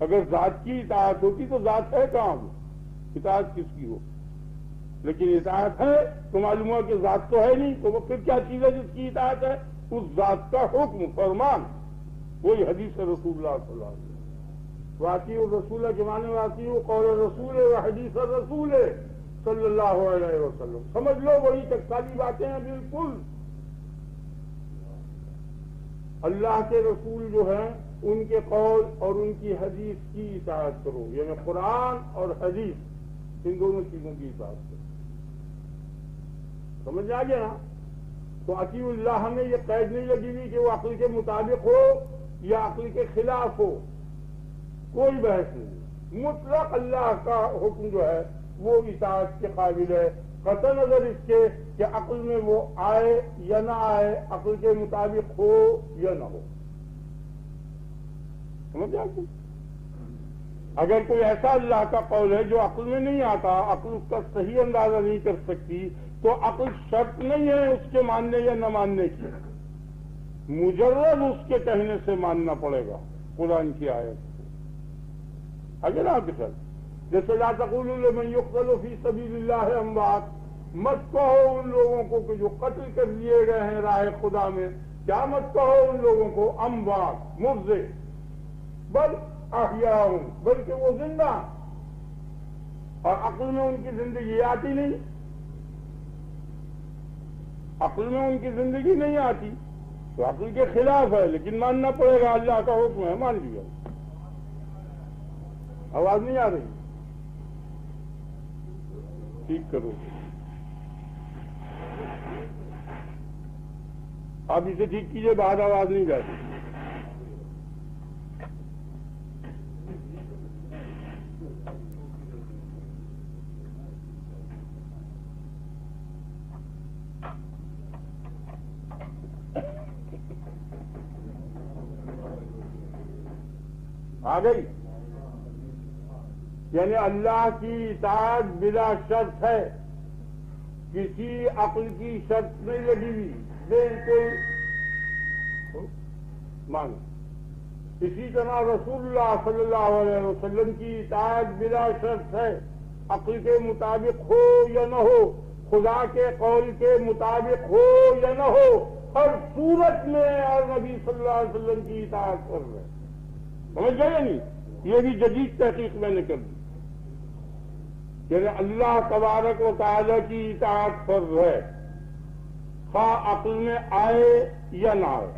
B: اگر ذات کی اطاعت ہوتی تو ذات ہے کہاں ہو؟ اطاعت کس کی ہو؟ لیکن اطاعت ہے تو معلوم ہوا کہ ذات تو ہے نہیں، تو وہ پھر کیا چیز ہے جس کی اطاعت ہے؟ اس ذات کا حکم فرمان، وہی حدیث رسول اللہ صلی اللہ علیہ وسلم۔ واقعی الرسول کے معنی واقعی قول رسول و حدیث رسول صلی اللہ علیہ وسلم، سمجھ لو وہی ٹکسالی باتیں ہیں بالکل۔ اللہ کے رسول جو ہیں ان کے قول اور ان کی حدیث کی اطاعت کرو، یعنی قرآن اور حدیث ان دونوں چیزوں کی اطاعت کرو۔ سمجھ آ گیا نا؟ تو اطیع اللہ میں یہ قید نہیں لگی ہوئی کہ وہ عقل کے مطابق ہو یا عقل کے خلاف ہو، کوئی بحث نہیں، مطلق اللہ کا حکم جو ہے وہ اطاعت کے قابل ہے، قطع نظر اس کے کہ عقل میں وہ آئے یا نہ آئے، عقل کے مطابق ہو یا نہ ہو۔ سمجھ آتی؟ اگر کوئی ایسا اللہ کا قول ہے جو عقل میں نہیں آتا، عقل اس کا صحیح اندازہ نہیں کر سکتی، تو عقل شرط نہیں ہے اس کے ماننے یا نہ ماننے کی، مجرد اس کے کہنے سے ماننا پڑے گا قرآن کی آیت کو۔ اگر آپ کے جیسے لا تقولوا لمن يقتل فی سبیل اللہ اموات، مت کہو ان لوگوں کو کہ جو قتل کر لیے گئے ہیں راہ خدا میں، کیا مت کہو ان لوگوں کو اموات، مردے، بل احیاء، بلکہ وہ زندہ، اور عقل میں ان کی زندگی آتی نہیں، عقل میں ان کی زندگی نہیں آتی، تو عقل کے خلاف ہے، لیکن ماننا پڑے گا، اللہ کا حکم ہے، مان لیا۔ آواز نہیں آ رہی؟ ٹھیک کرو، آپ اسے ٹھیک کیجئے، باہر آواز نہیں جاتی۔ آ گئی؟ یعنی اللہ کی اطاعت بلا شرط ہے، کسی عقل کی شرط نہیں لگی ہوئی، بالکل مانو۔ اسی طرح رسول اللہ صلی اللہ علیہ وسلم کی اطاعت بلا شرط ہے، عقل کے مطابق ہو یا نہ ہو، خدا کے قول کے مطابق ہو یا نہ ہو، ہر صورت میں اور نبی صلی اللہ علیہ وسلم کی اطاعت کر رہے ہیں۔ سمجھ گئے نہیں؟ یہ بھی جدید تحقیق میں نے کر دی، یعنی اللہ تبارک و تعالی کی اطاعت فرض ہے، خواہ عقل میں آئے یا نہ آئے۔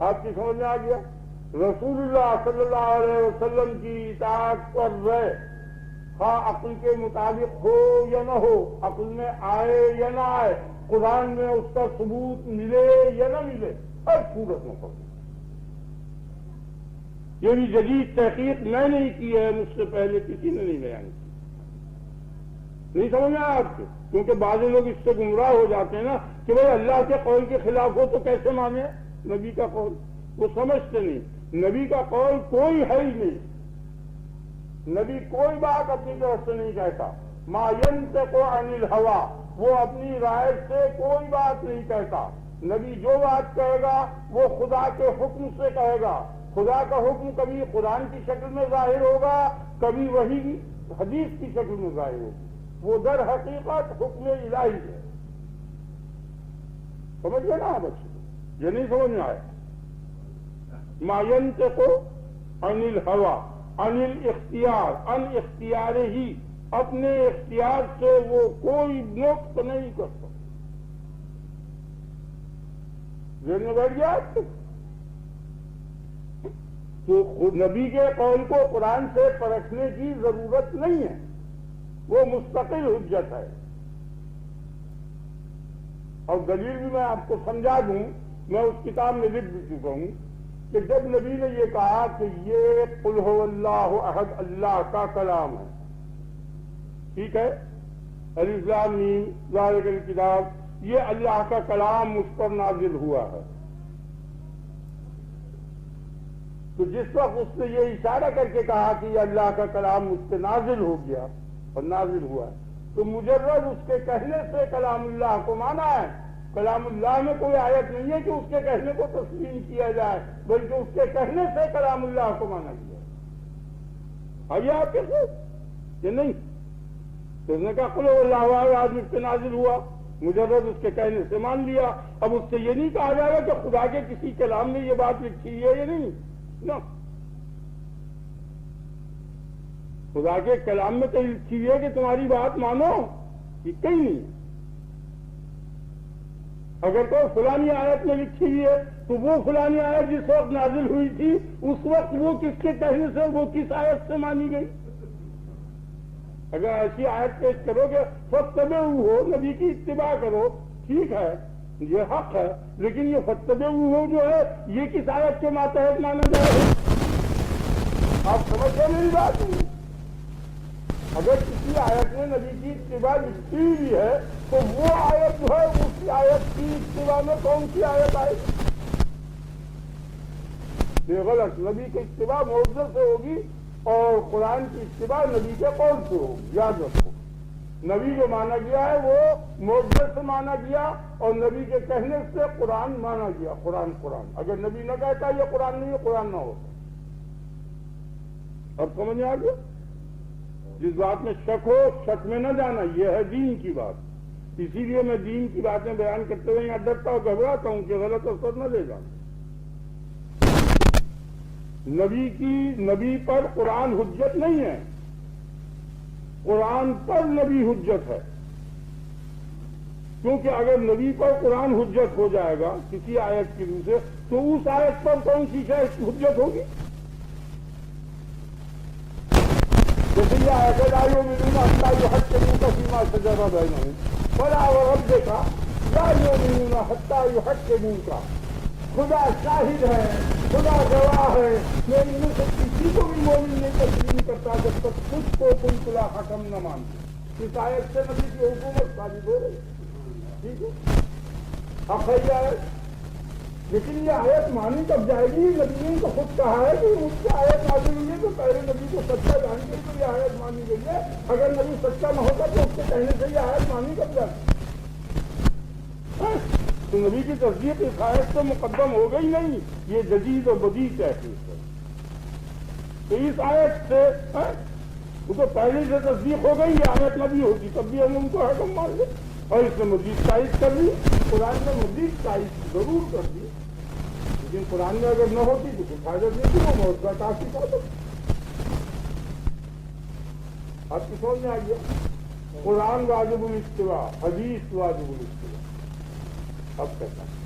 B: آپ کی سمجھ میں آ گیا؟ رسول اللہ صلی اللہ علیہ وسلم کی اطاعت فرض ہے، خواہ عقل کے مطابق ہو یا نہ ہو، عقل میں آئے یا نہ آئے، قرآن میں اس کا ثبوت ملے یا نہ ملے، ہر صورت میں فرض ہے۔ یہ بھی جدید تحقیق میں نہیں کی ہے، مجھ سے پہلے کسی نے نہیں بیان کی۔ نہیں سمجھ میں آپ کو؟ کیونکہ بعض لوگ اس سے گمراہ ہو جاتے ہیں نا کہ بھائی اللہ کے قول کے خلاف ہو تو کیسے مانے نبی کا قول، وہ سمجھتے نہیں، نبی کا قول کوئی ہے ہی نہیں، نبی کوئی بات اپنی طرف سے نہیں کہتا، ما ينطق عن الهوى، وہ اپنی رائے سے کوئی بات نہیں کہتا، نبی جو بات کہے گا وہ خدا کے حکم سے کہے گا، خدا کا حکم کبھی قرآن کی شکل میں ظاہر ہوگا، کبھی وہی حدیث کی شکل میں ظاہر ہوگی، وہ در حقیقت حکم الہی ہے۔ سمجھ گئے نا بچے؟ یہ نہیں سمجھ میں آیا؟ ما ينطق عن الهوى، عن الاختیار، عن اختیار ہی، اپنے اختیار سے وہ کوئی نطق نہیں کرتا۔ ذہن میں بیٹھ گیا آپ کو؟ تو نبی کے قول کو قرآن سے پرکھنے کی ضرورت نہیں ہے، وہ مستقل حجت ہے۔ اور دلیل بھی میں آپ کو سمجھا دوں، میں اس کتاب میں لکھ بھی چکا ہوں کہ جب نبی نے یہ کہا کہ یہ قل هو اللہ احد اللہ کا کلام ہے، ٹھیک ہے، الف لام میم ذالک الکتاب، یہ اللہ کا کلام مجھ پر نازل ہوا ہے، تو جس وقت اس نے یہ اشارہ کر کے کہا کہ یہ اللہ کا کلام مجھ پہ نازل ہو گیا اور نازل ہوا ہے، تو مجرد اس کے کہنے سے کلام اللہ کو مانا ہے، کلام اللہ میں کوئی آیت نہیں ہے کہ اس کے کہنے کو تسلیم کیا جائے، بلکہ اس کے کہنے سے کلام اللہ کو مانا گیا۔ آئیے آپ کے ساتھ یہ نہیں تو اس نے کہا قل هو اللہ احد، آج مجھ پہ نازل ہوا، مجرد اس کے کہنے سے مان لیا۔ اب اس سے یہ نہیں کہا جائے گا کہ خدا کے کسی کلام میں یہ بات لکھی ہے یا نہیں، نہ خدا کے کلام میں کہیں لکھی ہے کہ تمہاری بات مانو، یہ کہیں نہیں۔ اگر کوئی فلانی آیت میں لکھی ہوئی ہے تو وہ فلانی آیت جس وقت نازل ہوئی تھی اس وقت وہ کس کے کہنے سے، وہ کس آیت سے مانی گئی؟ اگر ایسی آیت پیش کرو گے فاتبعوا ہو، نبی کی اتباع کرو، ٹھیک ہے یہ حق ہے، لیکن یہ فاتبعوا ہو جو ہے یہ کس آیت کے ماتحت مانا جائے گا؟ آپ سمجھتے میری بات نہیں؟ اگر کسی آیت میں نبی کی اتباع لکھی ہوئی ہے تو وہ آیت جو ہے اس آیت کی اتباع میں کون سی آیت آئے گی؟ یہ غلط، نبی کی اتباع معجزے سے ہوگی اور قرآن کی اتباع نبی کے قول سے ہوگی، یاد رکھو۔ نبی جو مانا گیا ہے وہ معجزے سے مانا گیا اور نبی کے کہنے سے قرآن مانا گیا۔ قرآن اگر نبی نہ کہتا یہ قرآن نہیں ہے، قرآن نہ ہوتا۔ اب سمجھ میں آ گیا؟ جس بات میں شک ہو، شک میں نہ جانا، یہ ہے دین کی بات۔ اسی لیے میں دین کی باتیں بیان کرتے ہوئے یہاں ڈرتا ہوں، گھبراتا ہوں کہ غلط اثر نہ لے جانا۔ نبی پر قرآن حجت نہیں ہے، قرآن پر نبی حجت ہے، کیونکہ اگر نبی پر قرآن حجت ہو جائے گا کسی آیت کی روح سے تو اس آیت پر کون سی حجت ہوگی؟ جیسے یہ آیت ہے لا یؤمنون حتی یحکموک فیما شجر بینہم فلا وربک لا یؤمنون حتی یحکموک، خدا شاہد ہے، خدا گواہ ہے، میں ان میں سے کسی کو بھی مومن نہیں تسلیم کرتا جب تک خود کو کوئی خلا حکم نہ مانتے۔ اس آیت سے نبی کی حکومت ثابت ہو رہی، ٹھیک ہے، حق ہے یہ آیت، لیکن یہ آیت مانی کب جائے گی؟ نبی نے تو خود کہا ہے کہ اس کی آیت نازل ہوئی ہے تو پہلے نبی کو سچا جان کے تو یہ آیت مانی گئی ہے۔ اگر نبی سچا نہ ہوتا تو اس کے کہنے سے یہ آیت مانی کب جاتی؟ تو نبی کی تصدیق اس آیت سے مقدم ہو گئی نہیں، یہ جدید و بدیع تحقیق ہے۔ تو اس آیت سے وہ تو پہلے سے تصدیق ہو گئی، یہ آیت نبی ہوتی تب بھی ہم ان کو حکم مان لیں، اور اس نے مزید تائید کر لی، قرآن نے مزید تائید ضرور کر دی، لیکن قرآن میں اگر نہ ہوتی تو کچھ حاجت نہیں تھی، وہ معجزہ کافی تھا۔ آپ کی سمجھ میں آ گیا؟ قرآن واجب الاتباع، حدیث واجب الاتباع۔ اب کہتا ہے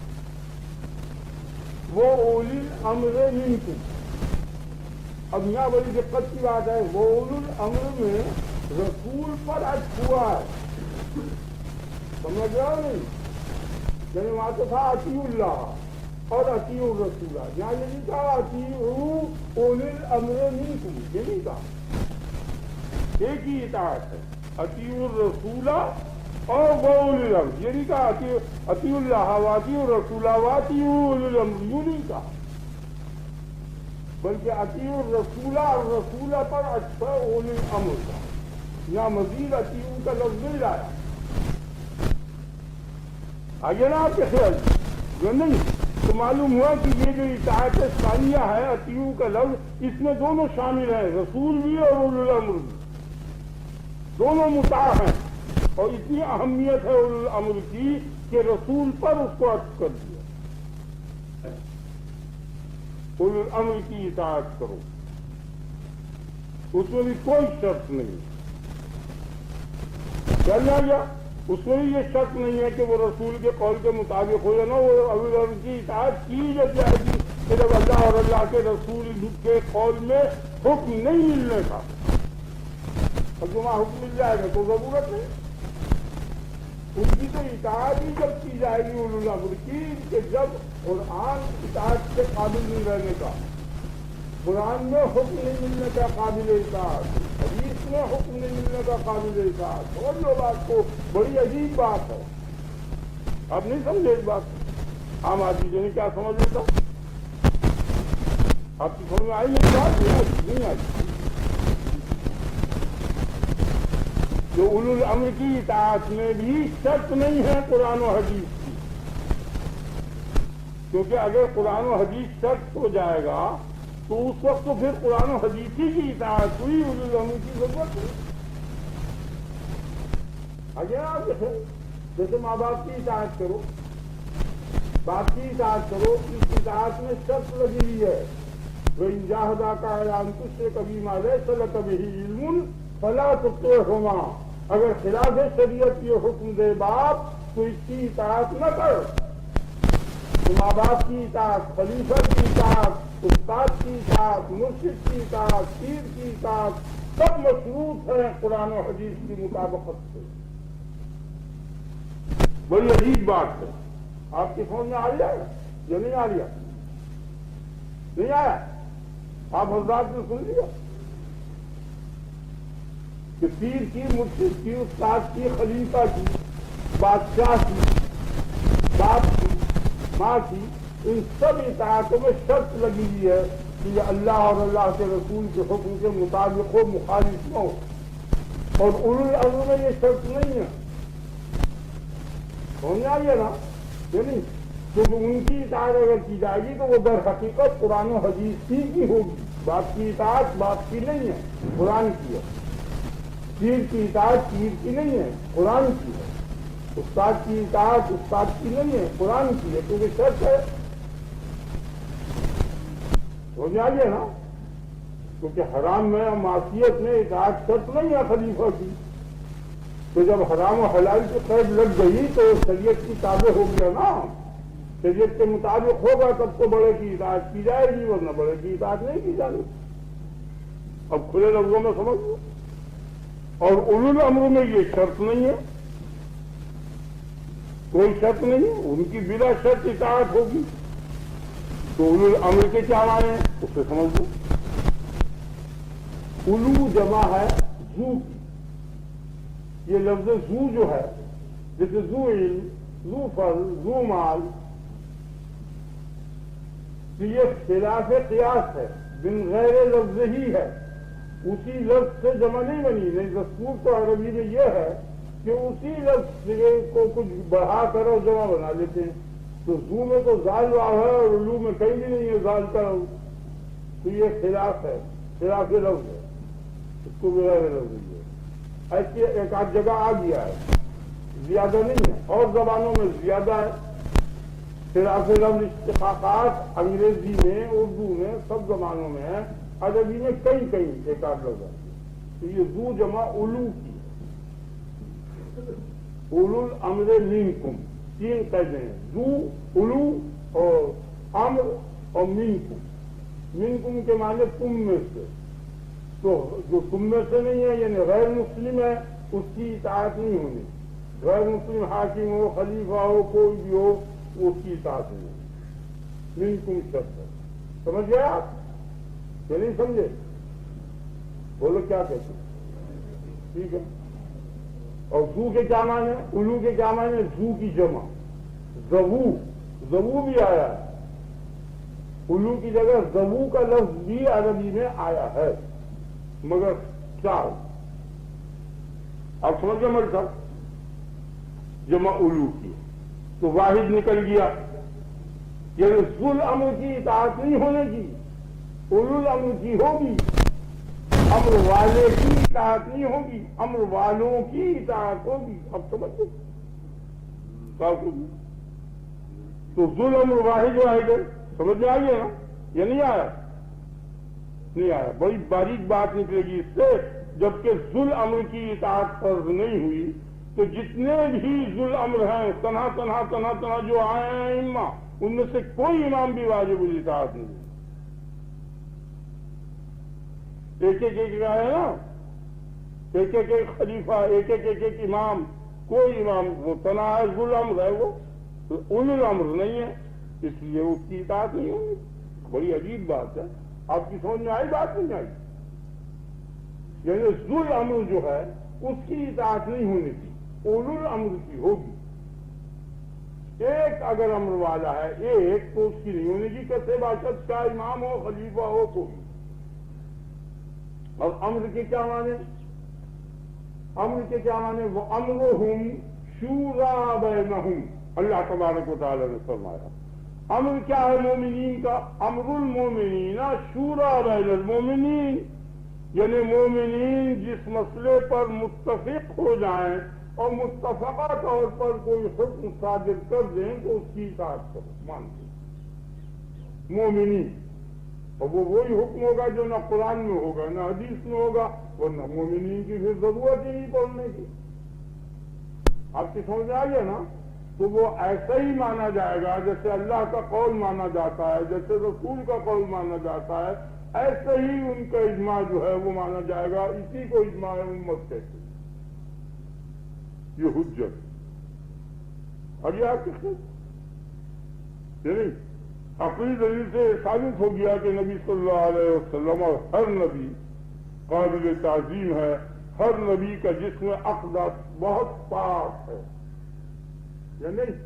B: وہ اولی الامر منکم، اب یہاں بڑی دقت کی بات ہے، وہ اولی الامر میں رسول پر عطف ہوا ہے، سمجھ رہا نہیں؟ یعنی وہاں تو تھا اطیعوا اللہ اور اطیعوا الرسول، یہاں یہ نہیں کہا اطیعوا اولی الامر منکم، یہ نہیں کہا، ایک ہی اطاعت ہے، اطیعوا الرسول اور اولی الامر، یہ نہیں کہا اطیعوا اللہ واطیعوا الرسول واطیعوا اولی الامر، یوں نہیں کہا، بلکہ اطیعوا الرسول اور رسول پر عطف اولی الامر کا، یہاں مزید اطیعوا کا لفظ نہیں لایا۔ آگے نا آپ کے خیال جو نہیں تو معلوم ہوا کہ یہ جو اطاعت ثانیہ ہے اطیعوا کا لفظ، اس میں دونوں شامل ہیں، رسول بھی اور اولی الامر بھی، دونوں مطاع ہیں، اور اتنی اہمیت ہے اولی الامر کی کہ رسول پر اس کو عطف کر دیا، اولی الامر کی اطاعت کرو، اس میں بھی کوئی شرط نہیں، چلنا گیا اس میں بھی یہ شک نہیں ہے کہ وہ رسول کے قول کے مطابق ہو یا نہ، وہ اولی الامر کی اطاعت کی جائے گی کہ جب اللہ اور اللہ کے رسول کے قول میں حکم نہیں ملنے کا، اور جو وہاں حکم مل جائے گا تو ضرورت نہیں، ان کی تو اطاعت ہی جب کی جائے گی اولی الامر کی کہ جب قرآن اطاعت کے قابل نہیں رہنے کا، قرآن میں حکم نہیں ملنے کا قابل اطاعت، حدیث میں حکم نہیں ملنے کا قابل اطاعت، اور جو بات کو بڑی عجیب بات ہے، آپ نہیں سمجھے اس بات، عام آدمی جو نہیں کیا سمجھ لیتا، آپ کی سمجھ میں آئی یہ بات؟ نہیں آئی، جو اولو الامر کی اطاعت میں بھی شرط نہیں ہے قرآن و حدیث کی، کیونکہ اگر قرآن و حدیث شرط ہو جائے گا تو اس وقت تو پھر قرآن و حدیث ہی کی اطاعت ہوئی، اولو الامر کی ضرورت ہے۔ اگر آپ دیکھیں جیسے ماں باپ کی اطاعت کرو، باپ کی اطاعت کرو، اس اطاعت میں شرط لگی ہوئی ہے، وَإِن جَاهَدَاكَ عَلَىٰ أَن تُشْرِكَ بِي مَا لَيْسَ لَكَ بِهِ عِلْمٌ فَلَا تُطِعْهُمَا۔ اگر خلاف شریعت یہ حکم دے باپ تو اس کی اطاعت نہ کر۔ تو ماں باپ کی اطاعت، خلیفہ کی اطاعت، استاد کی اطاعت، مرشد کی اطاعت، پیر کی اطاعت سب مشروط ہیں قرآن و حدیث کی مطابقت سے۔ بڑی عجیب بات ہے، آپ کی سمجھ میں آ رہی ہے یا نہیں آ رہی ہے؟ نہیں آیا؟ آپ حضرات نے سن لیا کہ پیر کی، مرشد کی، استاد کی، خلیفہ کی، بادشاہ کی، باپ کی، ماں کی، ان سب اطاعتوں میں شرط لگی ہوئی ہے کہ یہ اللہ اور اللہ کے رسول کے حکم کے مطابق ہو، مخالف نہ ہو۔ اور اولو الامر میں یہ شرط نہیں ہے، سمجھ آئیے نا؟ یعنی کیونکہ ان کی اطاعت اگر کی جائے گی تو وہ در حقیقت قرآن و حدیث ہی کی ہوگی۔ باپ کی اطاعت باپ کی نہیں ہے، قرآن کی ہے۔ پیر کی اطاعت پیر کی نہیں ہے، قرآن کی ہے۔ استاد کی اطاعت استاد کی نہیں ہے، قرآن کی ہے، کیونکہ شرط ہے۔ ہو جائیے نا؟ کیونکہ حرام میں اور معصیت میں اطاعت شرط نہیں ہے خلیفہ کی۔ تو جب حرام و حلال کی قید لگ گئی تو شریعت کی تابع ہو گیا نا، شریعت کے مطابق ہوگا تب تو بڑے کی اطاعت کی جائے گی، ورنہ بڑے کی اطاعت نہیں کی جائے گی۔ اب کھلے لفظوں میں سمجھ لو۔ اور اولو الامر میں یہ شرط نہیں ہے، کوئی شرط نہیں ہے، ان کی بلا شرط اطاعت ہوگی۔ تو اولو الامر کے کیا معنی ہیں اس سے سمجھ لو۔ اولو جمع ہے ذو کی، یہ لفظ ذو جو ہے جیسے ذو علم، ذو فضل، ذو مال، تو یہ خلاف قیاس ہے، بن غیر لفظ ہی ہے، اسی لفظ سے جمع نہیں بنی۔ نہیں، دستور تو عربی میں یہ ہے کہ اسی لفظ کو کچھ بڑھا کر اور جمع بنا لیتے ہیں۔ تو ذو میں تو زال واو ہے اور علو میں کہیں بھی نہیں ہے زال کا، تو یہ خلاف ہے، خلاف لفظ ہے، اس کو بغیر لفظ ہے۔ ایسی ایک آدھ جگہ آ گیا ہے، زیادہ نہیں ہے، اور زبانوں میں زیادہ ہے۔ خلاف لفظ اشتقاقات انگریزی میں، اردو میں، سب زبانوں میں ہے، عربی میں کئی ایک آدھ لفظ ہے۔ تو یہ ذو جمع اولو کی، اولو الامر منکم، تین قیدیں ہیں، ذو، اولو اور امر اور منکم کے معنی تم میں سے۔ تو جو تم میں سے نہیں ہے یعنی غیر مسلم ہے، اس کی اطاعت نہیں ہونی۔ غیر مسلم حاکم ہو، خلیفہ ہو، کوئی بھی ہو، اس کی اطاعت نہیں ہونی۔ منکم شرط ہے، سمجھ گئے آپ یا نہیں سمجھے؟ بولو کیا کہتے ہیں؟ ٹھیک ہے۔ اور ذو کے کیا معنی ہے؟ اولو کے کیا معنی ہے؟ ذو کی جمع، زبو بھی آیا ہے، اولو کی جگہ زبو کا لفظ بھی عربی میں آیا ہے، مگر چار۔ آپ سمجھ گئے میرے ساتھ؟ جمع اولو کی تو واحد نکل گیا، یعنی ذو الامر کی اطاعت نہیں ہونے کی، اولو الامر کی ہوگی۔ امر والے کی اطاعت نہیں ہوگی، امر والوں کی اطاعت ہوگی۔ اب سمجھ گئے؟ تو ذو الامر واحد ہے، سمجھ میں آئیے نا؟ یہ نہیں آیا؟ نہیں آیا۔ بڑی باریک بات نکلے گی اس سے، جبکہ ذو الامر کی اطاعت فرض نہیں ہوئی تو جتنے بھی ذو الامر ہیں تنہا جو آئے ہیں ائمہ، ان میں سے کوئی امام بھی واجب الاطاعت نہیں۔ ایک ہے نا، ایک خلیفہ، ایک امام، کوئی امام وہ تنہا ذو الامر ہے، وہ اولو الامر نہیں ہے، اس لیے اس کی اطاعت نہیں ہوگی۔ بڑی عجیب بات ہے، آپ کی سمجھ میں آئی بات نہیں آئی؟ یعنی ذو الامر جو ہے اس کی اطاعت نہیں ہونے کی، اولو الامر کی ہوگی۔ ایک اگر امر والا ہے ایک تو اس کی نہیں ہونے کی، کیسے باشد کا امام ہو، خلیفہ ہو، کوئی۔ اور امر کے کیا معنی؟ امر کے کیا معنی؟ وہ امرہم شورا بینہم، اللہ تبارک و تعالی نے فرمایا امر کیا ہے مومنین کا؟ امر المومنین شورا بین المومنین، یعنی مومنین جس مسئلے پر متفق ہو جائیں اور متفقہ طور پر کوئی حکم صادر کر دیں تو اس کی اطاعت کرو، مانتے مومنین۔ اور وہ وہی حکم ہوگا جو نہ قرآن میں ہوگا نہ حدیث میں ہوگا، ورنہ مومنین کی پھر ضرورت ہی نہیں پڑھنے کی۔ آپ کی سمجھ آ گیا نا؟ تو وہ ایسا ہی مانا جائے گا جیسے اللہ کا قول مانا جاتا ہے، جیسے رسول کا قول مانا جاتا ہے، ایسے ہی ان کا اجماع جو ہے وہ مانا جائے گا۔ اسی کو اجماع امت کہتے ہیں، یہ حجت۔ اور یہ آپ کس یعنی عقلی دلیل سے ثابت ہو گیا کہ نبی صلی اللہ علیہ وسلم اور ہر نبی قابل تعظیم ہے، ہر نبی کا جسم اقدس بہت پاک ہے، یا نہیں؟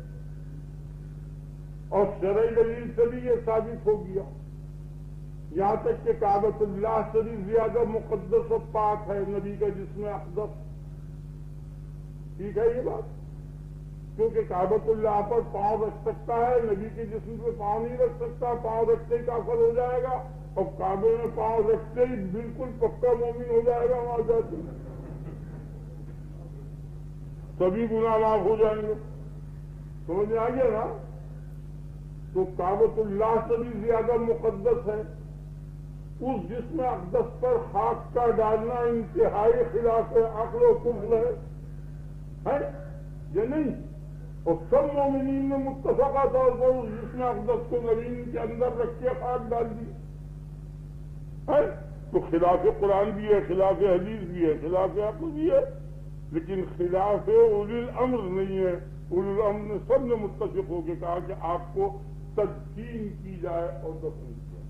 B: اور شرعی دلیل سے بھی یہ ثابت ہو گیا، یہاں تک کہ کعبۃ اللہ سے بھی زیادہ مقدس و پاک ہے نبی کا جسم اقدس۔ ٹھیک ہے یہ بات؟ کیونکہ کعبۃ اللہ پر پاؤں رکھ سکتا ہے، نبی کے جسم پہ پاؤں نہیں رکھ سکتا، پاؤں رکھتے ہی کافر ہو جائے گا، اور کعبے میں پاؤں رکھتے ہی بالکل پکا مومن ہو جائے گا وہاں جاتے سبھی گناہ معاف ہو جائیں گے۔ سمجھ میں آ گیا نا؟ تو کعبۃ اللہ سے بھی زیادہ مقدس ہے، اس جسم اقدس پر خاک کا ڈالنا انتہائی خلاف عقل و کفر ہے یا نہیں؟ اور سب مومنین نے متفقہ طور پر اس جسم اقدس کو زمین کے اندر رکھ کے خاک ڈال دی ہے، تو خلاف قرآن بھی ہے، خلاف حدیث بھی ہے، خلاف عقل بھی ہے، لیکن خلاف اولی الامر نہیں ہے۔ اولی الامر نے سب نے متفق ہو کے کہا کہ آپ کو تدفین کی جائے اور دفن کیا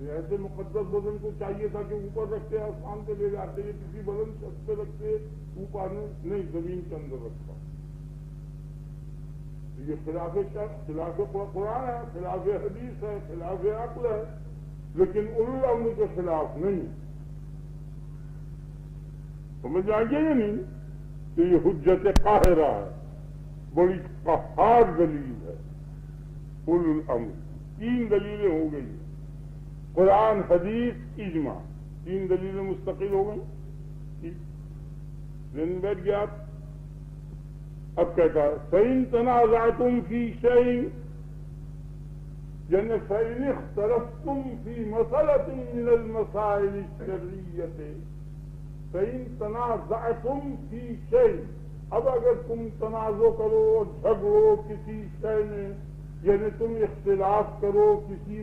B: جائے۔ ایسے مقدس بدن کو چاہیے تھا کہ اوپر رکھتے آسمان پہ لے جاتے، یہ کسی بلند شخص پہ رکھتے، اوپر نہیں زمین کے اندر رکھتا۔ یہ خلاف قرآن ہے، خلاف حدیث ہے، خلاف عقل ہے، لیکن اولی الامر کے خلاف نہیں۔ سمجھ آگے یا نہیں کہ یہ حجت قاہرہ ہے، بڑی قہار دلیل ہے۔ اولی الامر 3 دلیلیں ہو گئی، قرآن حدیث اجماع، 3 دلیلیں مستقل ہو گئی۔ ذہن بیٹھ گیا آپ؟ اب کہتا ہے فَإِن تَنَازَعْتُمْ فِي شَيْءٍ، یعنی فَإِنِ اخْتَلَفْتُمْ فِي مَسْأَلَةٍ مِنَ الْمَسَائِلِ الشَّرْعِيَّةِ، فَإِن تَنَازَعْتُمْ فِي شَيْءٍ، اب اگر تم تنازع کرو اور جھگڑو کسی شے میں، یعنی تم اختلاف کرو کسی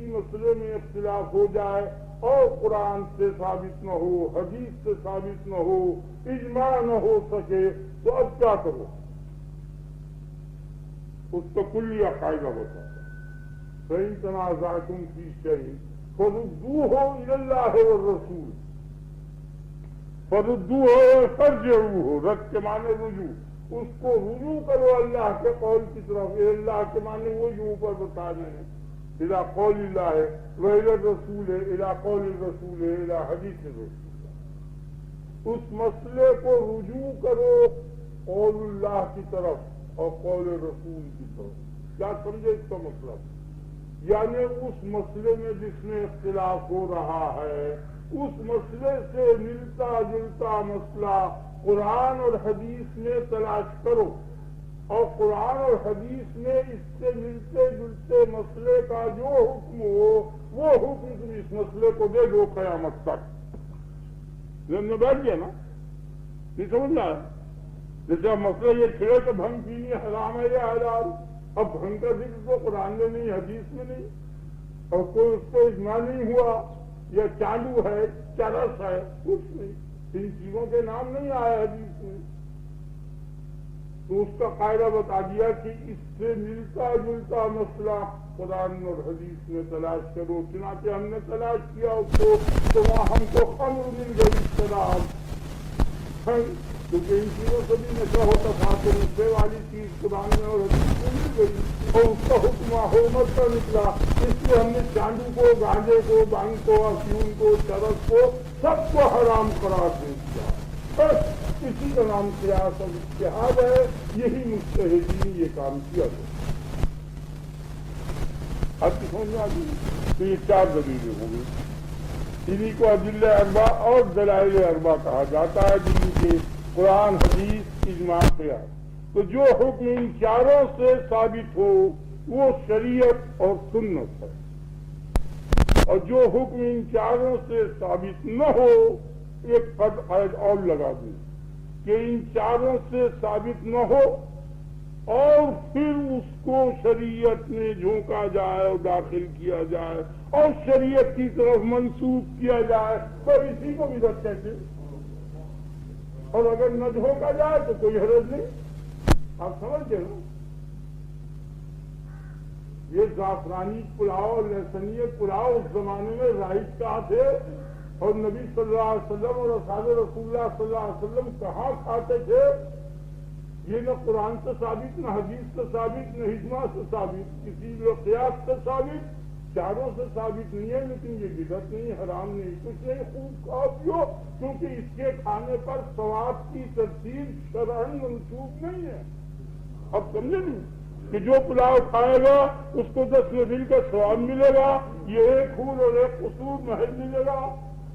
B: مسئلے میں اختلاف ہو جائے اور قرآن سے ثابت نہ ہو، حدیث سے ثابت نہ ہو، اجماع نہ ہو سکے، تو اب کیا کرو؟ اس کا کلیہ قاعدہ بتا ہے فَإِن تَنَازَعْتُمْ فِي شَيْءٍ فَرُدُّوهُ إِلَى اللَّهِ وَالرَّسُولِ، فَرُدُّوهُ فَارْجِعُوهُ، رد کے معنی رجوع، اس کو رجوع کرو اللہ کے قول کی طرف، اللہ کے معنی وہ جو اوپر بتانے ہیں، الى قول اللہ وإلى الرسول، الى قول الرسول، الى حدیث الرسول، اس مسئلے کو رجوع کرو قول اللہ کی طرف اور قول رسول کی طرف۔ کیا سمجھے اس کا مطلب؟ یعنی اس مسئلے میں جس میں اختلاف ہو رہا ہے، اس مسئلے سے ملتا جلتا مسئلہ قرآن اور حدیث میں تلاش کرو، اور قرآن اور حدیث میں اس سے ملتے جلتے مسئلے کا جو حکم ہو وہ حکم تم اس مسئلے کو دے دو قیامت تک۔ ذہن میں بیٹھ گیا نا؟ نہیں سمجھنا ہے؟ جیسے مسئلہ یہ کھڑے کہ بھنگ پینی حرام ہے یا حلال، اب بھنگ کا ذکر تو قرآن میں نہیں، حدیث میں نہیں، اور کوئی اس کو اجماع نہیں ہوا، یا چالو ہے، چرس ہے، کچھ نہیں، ان چیزوں کے نام نہیں آئے حدیث میں، تو اس کا قاعدہ بتا دیا کہ اس سے ملتا جلتا مسئلہ قرآن اور حدیث میں تلاش کرو۔ چنانچہ ہم نے تلاش کیا اس کو، تو وہاں ہم کو خمر مل گئی، شراب، کیونکہ ان چیزوں سے بھی نشہ ہوتا تھا، تو نشے والی چیز قرآن میں اور حدیث میں مل گئی، اور اس کا حکم حرمت کا نکلا، اس لیے ہم نے چاندو کو، گانجے کو، بانگ کو، افیون کو، چرس کو، سب کو حرام قرار دے دیا۔ اسی کا نام قیاس اور اجتہاد ہے. یہی مجتہدین یہ کام کیا تھا. اب سمجھ میں آ گئی. تو یہ 4 دلیلیں ہوں گی. انہیں کو ادلہ اربع اور دلائل اربع کہا جاتا ہے, جن کے قرآن, حدیث, اجماع, قیاس. تو جو حکم ان 4 سے ثابت ہو وہ شریعت اور سنت ہے, اور جو حکم ان 4 سے ثابت نہ ہو, ایک قید اور لگا دیں کہ ان 4 سے ثابت نہ ہو اور پھر اس کو شریعت میں جھونکا جائے اور داخل کیا جائے اور شریعت کی طرف منسوخ کیا جائے, تو اسی کو بدعت کہتے ہیں. اور اگر نہ جھونکا جائے تو کوئی حرج نہیں. آپ سمجھتے ہو, یہ زعفرانی پلاؤ, لہسنی پلاؤ اس زمانے میں رائج کہاں تھے, اور نبی صلی اللہ علیہ وسلم اور اصحاب رسول اللہ صلی اللہ علیہ وسلم کہاں کھاتے تھے؟ یہ نہ قرآن سے ثابت, نہ حدیث سے ثابت, نہ اجماع سے ثابت, کسی قیاس سے ثابت, 4 سے ثابت نہیں ہے. لیکن یہ بدعت نہیں, حرام نہیں, کچھ نہیں, خوب کھاؤ پیو, کیونکہ اس کے کھانے پر ثواب کی ترتیب شرعاً منسوخ نہیں ہے. اب سمجھے نہیں کہ جو پلاؤ کھائے گا اس کو 10 نبیل کا ثواب ملے گا, یہ ایک پھول اور ایک قصور محل ملے گا,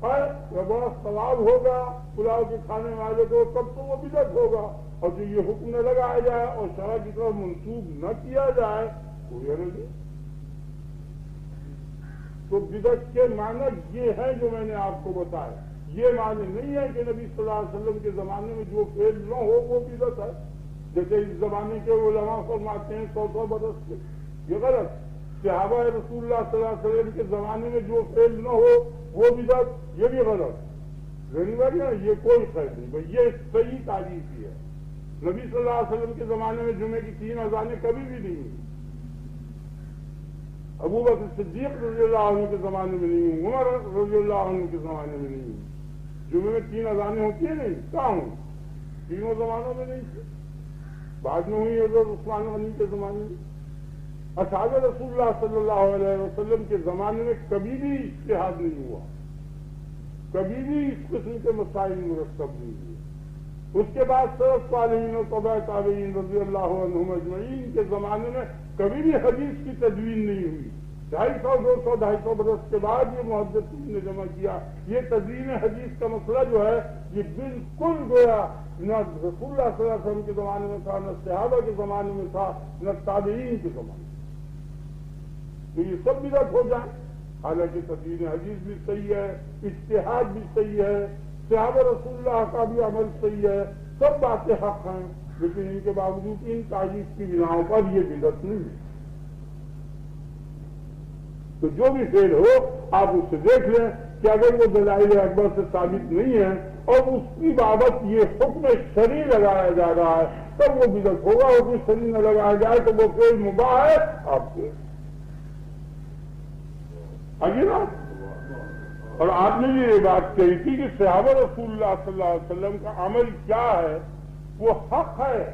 B: بڑا ثواب ہوگا پلاؤ کے کھانے والے کو, تب تو وہ بدعت ہوگا. اور جو یہ حکم نہ لگایا جائے اور شرع کی طرف منسوخ نہ کیا جائے کوئی حرج نہیں. تو بدعت کے معنی یہ ہے جو میں نے آپ کو بتایا. یہ معنی نہیں ہے کہ نبی صلی اللہ علیہ وسلم کے زمانے میں جو فعل نہ ہو وہ بدعت ہے. جیسے اس زمانے کے علماء فرماتے ہیں 100 برس کے, یہ غلط. صحابہ رسول اللہ صلی اللہ علیہ وسلم کے زمانے میں جو فعل نہ ہو وہ بدعت, یہ بھی غلط. یہ کوئی خیر نہیں بھائی, یہ صحیح تعریف ہی ہے. نبی صلی اللہ علیہ وسلم کے زمانے میں جمعے کی 3 اذانیں کبھی بھی نہیں ہوئی. ابو بکر صدیق رضی اللہ عنہ کے زمانے میں نہیں ہوئی, عمر رضی اللہ عنہ کے زمانے میں نہیں ہوئی. جمعے میں 3 اذانیں ہوتی ہیں نہیں, کہاں ہوں, تینوں زمانوں میں نہیں تھی. بعد میں ہوئی حضرت عثمان غنی کے زمانے میں. اصحاب رسول اللہ صلی اللہ علیہ وسلم کے زمانے میں کبھی بھی اجتہاد نہیں ہوا, کبھی بھی اس قسم کے مسائل مرتب نہیں ہوئے. اس کے بعد سلف صالحین و تبع تابعین رضی اللہ عنہم اجمعین کے زمانے میں کبھی بھی حدیث کی تدوین نہیں ہوئی. 250 برس کے بعد یہ محدثین نے جمع کیا. یہ تدوین حدیث کا مسئلہ جو ہے یہ بالکل گویا نہ رسول اللہ صلی اللہ علیہ وسلم کے زمانے میں تھا, نہ صحابہ کے زمانے میں تھا, نہ تابعین کے زمانے میں. تو یہ سب بدعت ہو جائے. حالانکہ تدوین حدیث بھی صحیح ہے, اجتہاد بھی صحیح ہے, صحابہ رسول اللہ کا بھی عمل صحیح ہے, سب باتیں حق ہیں, لیکن ان کے باوجود ان تعریف کی بناؤں پر یہ بدعت نہیں ہے. تو جو بھی فعل ہو آپ اس سے دیکھ لیں کہ اگر وہ دلائل اکبر سے ثابت نہیں ہے اور اس کی بابت یہ حکم شرعی لگایا جا رہا ہے تب وہ بدعت ہوگا. حکم شرعی نہ لگایا جائے تو وہ فعل مباح ہے. آپ سے آگے نا, اور آپ نے یہ بات کہی تھی کہ صحابہ رسول اللہ صلی اللہ علیہ وسلم کا عمل کیا ہے, وہ حق ہے.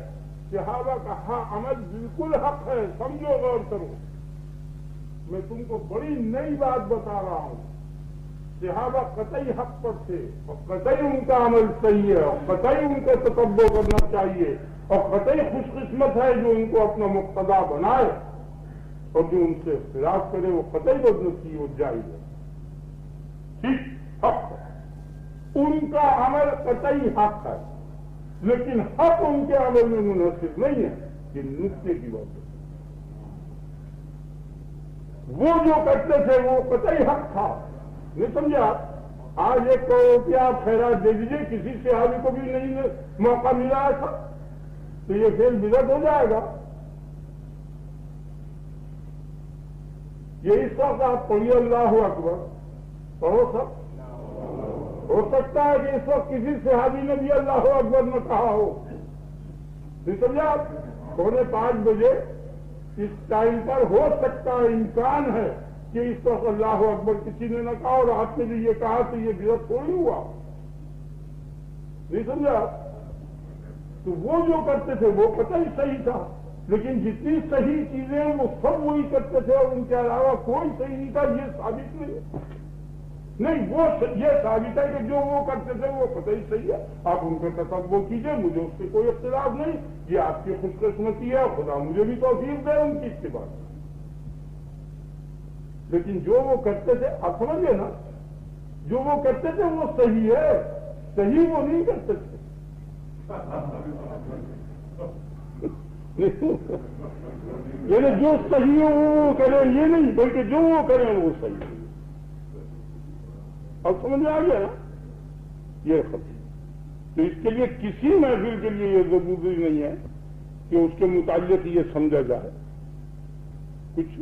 B: صحابہ کا عمل بالکل حق ہے. سمجھو, غور کرو. میں تم کو بڑی نئی بات بتا رہا ہوں. صحابہ قطعی حق پر تھے اور قطعی ان کا عمل صحیح ہے اور قطعی ان کو تتبع کرنا چاہیے اور قطعی خوش قسمت ہے جو ان کو اپنا مقتدا بنائے, اور جو ان سے اختلاف کرے وہ قطعی بدنصیب ہو جائے. ٹھیک حق ہے, ان کا عمل قطعی حق ہے, لیکن حق ان کے عمل میں منحصر نہیں ہے. یہ نقطے کی بات ہے. وہ جو کرتے تھے وہ قطعی حق تھا. نہیں سمجھا؟ آج ایک کروڑ روپیہ آپ خیرات دے دیجیے, کسی صحابی کو بھی نہیں موقع ملا تھا, تو یہ فعل بدعت ہو جائے گا. یہ اس وقت آپ پڑھیے اللہ اکبر, پڑھو سب. ہو سکتا ہے کہ اس وقت کسی صحابی نے بھی اللہ اکبر نہ کہا ہو. نہیں سمجھا؟ 4:45 بجے اس ٹائم پر ہو سکتا ہے, امکان ہے کہ اس وقت اللہ اکبر کسی نے نہ کہا, اور آپ نے بھی یہ کہا تو یہ بدعت تھوڑی ہوا. نہیں سمجھا؟ تو وہ جو کرتے تھے وہ قطعی صحیح تھا, لیکن جتنی صحیح چیزیں وہ سب وہی کرتے تھے اور ان کے علاوہ کوئی صحیح نہیں تھا. یہ ثابت نہیں ہے. نہیں، وہ یہ ثابت ہے کہ جو وہ کرتے تھے وہ قطعی صحیح ہے، آپ ان کا تصور کیجئے، مجھے اس سے کوئی اختلاف نہیں، یہ آپ کی خوش قسمتی ہے، خدا مجھے بھی توفیق دے ان کی اتباع۔ لیکن جو وہ کرتے تھے، آپ سمجھئے نا، جو وہ کرتے تھے وہ صحیح ہے، صحیح وہ نہیں کرتے تھے۔ یعنی جو صحیح ہو وہ کریں یہ نہیں، بلکہ جو وہ کریں وہ صحیح ہے۔ اب سمجھ میں آ گیا نا یہ خط۔ تو اس کے لیے کسی محفل کے لیے یہ ضروری نہیں ہے کہ اس کے متعلق یہ سمجھا جائے کچھ۔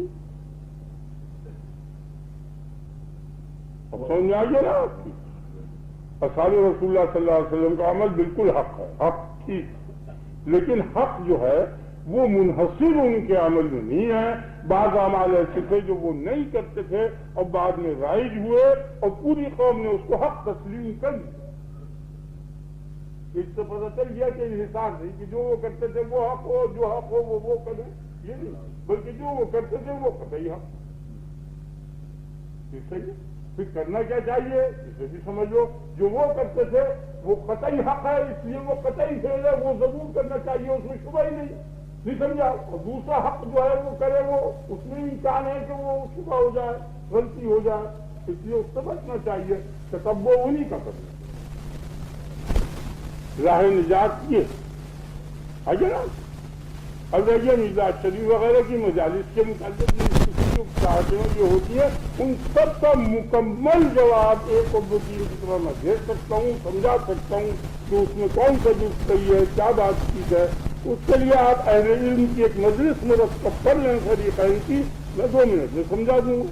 B: اب سمجھ میں آ گیا نا آپ کی؟ اصحاب رسول اللہ صلی اللہ علیہ وسلم کا عمل بالکل حق ہے، حق ٹھیک، لیکن حق جو ہے وہ منحصر ان کے عمل میں نہیں ہے۔ بعض اعمال ایسے تھے جو وہ نہیں کرتے تھے اور بعد میں رائج ہوئے اور پوری قوم نے اس کو حق تسلیم کر دیا۔ اس سے پتہ چل گیا کہ انحصار نہیں کہ جو وہ کرتے تھے وہ حق ہو، جو حق ہو وہ کریں، یہ نہیں، بلکہ جو وہ کرتے تھے وہ قطعی حق۔ اس سے پھر کرنا کیا چاہیے اسے بھی سمجھ لو، جو وہ کرتے تھے وہ قطعی حق ہے، اس لیے وہ قطعی فعل ہے، وہ ضرور کرنا چاہیے، اس میں شبہ ہی نہیں سمجھا۔ اور دوسرا حق جو ہے وہ کرے، وہ اس میں امکان ہے کہ وہ شبہ ہو جائے، غلطی ہو جائے، اس لیے اس سے بچنا چاہیے کہ تب وہ انہیں کا کرنا راہ نجات یہ آگے نا۔ اب دیکھیے مزاج شریف وغیرہ کی مجالس کے متعلق جو چاہتیں جو ہوتی ہیں ان سب کا مکمل جواب ایک اور دو تین کی طرح میں دے سکتا ہوں، سمجھا سکتا ہوں کہ اس میں کون سا جز صحیح ہے، کیا بات چیز ہے۔ اس کے لیے آپ اہل علم کی ایک مجلس مرتب کر لیں فریقین کی، میں 2 منٹ میں سمجھا دوں گا۔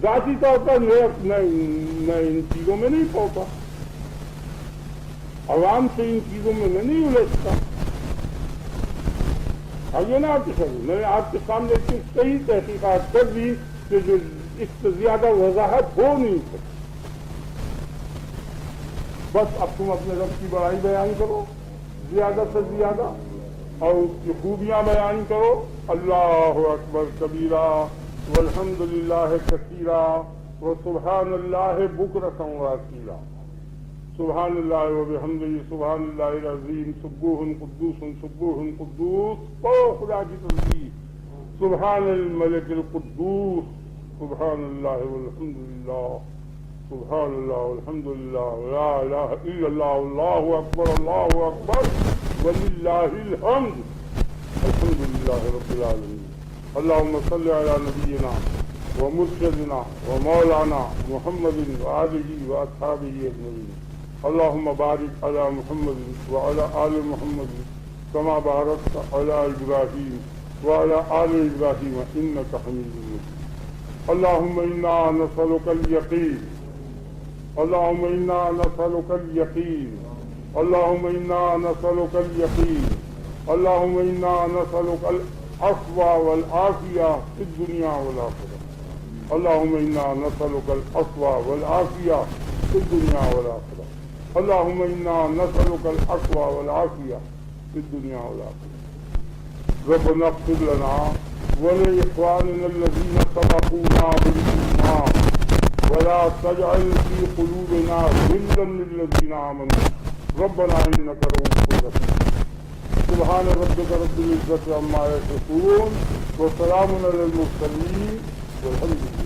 B: ذاتی طور پر میں ان چیزوں میں نہیں پہنچا، عوام سے ان چیزوں میں میں نہیں الجھتا۔ آئیے نا آپ کے سامنے، میں نے آپ کے سامنے اتنی صحیح تحقیقات کر دی کہ جو اس سے زیادہ وضاحت ہو نہیں سکتی۔ بس اب تم اپنے رب کی بڑائی بیان کرو زیادہ سے زیادہ اور اس کی خوبیاں بیان کرو۔ اللہ اکبر کبیرہ والحمد للہ کثیرہ وسبحان اللہ بکرۃ واصیلا۔ سبحان اللہ وبحمدہ سبحان اللہ العظیم سبوح قدوس سبوح قدوس، او خدا کی تسبیح، سبحان الملک القدوس، سبحان اللہ والحمد للہ، سبحان اللہ والحمد للہ، لا الہ الا اللہ، اللہ اکبر وللہ الحمد، الحمد للہ رب العالمین۔ اللہم صلی علی نبینا ومرشدنا ومولانا محمد وآلہ واصحابہ اجمعین۔ اللهم بارك على محمد وعلى آل محمد كما باركت على إبراهيم وعلى آل إبراهيم إنك حميد مجيد۔ اللهم إنا نسألك اليقين، اللهم إنا نسألك اليقين، اللهم إنا نسألك اليقين، اللهم إنا نسألك العفو والعافية في الدنيا والآخرة، اللهم إنا نسألك العفو والعافية في الدنيا والآخرة، اللهم إنا نسألك العفو والعافية في الدنيا والآخرة۔ ربنا اغفر لنا ولإخواننا الذين سبقونا بالإيمان ولا تجعل في قلوبنا غلا للذين آمنوا ربنا إنك رؤوف رحيم۔ سبحان ربك رب العزة عما يصفون وسلام على المرسلين والحمد لله۔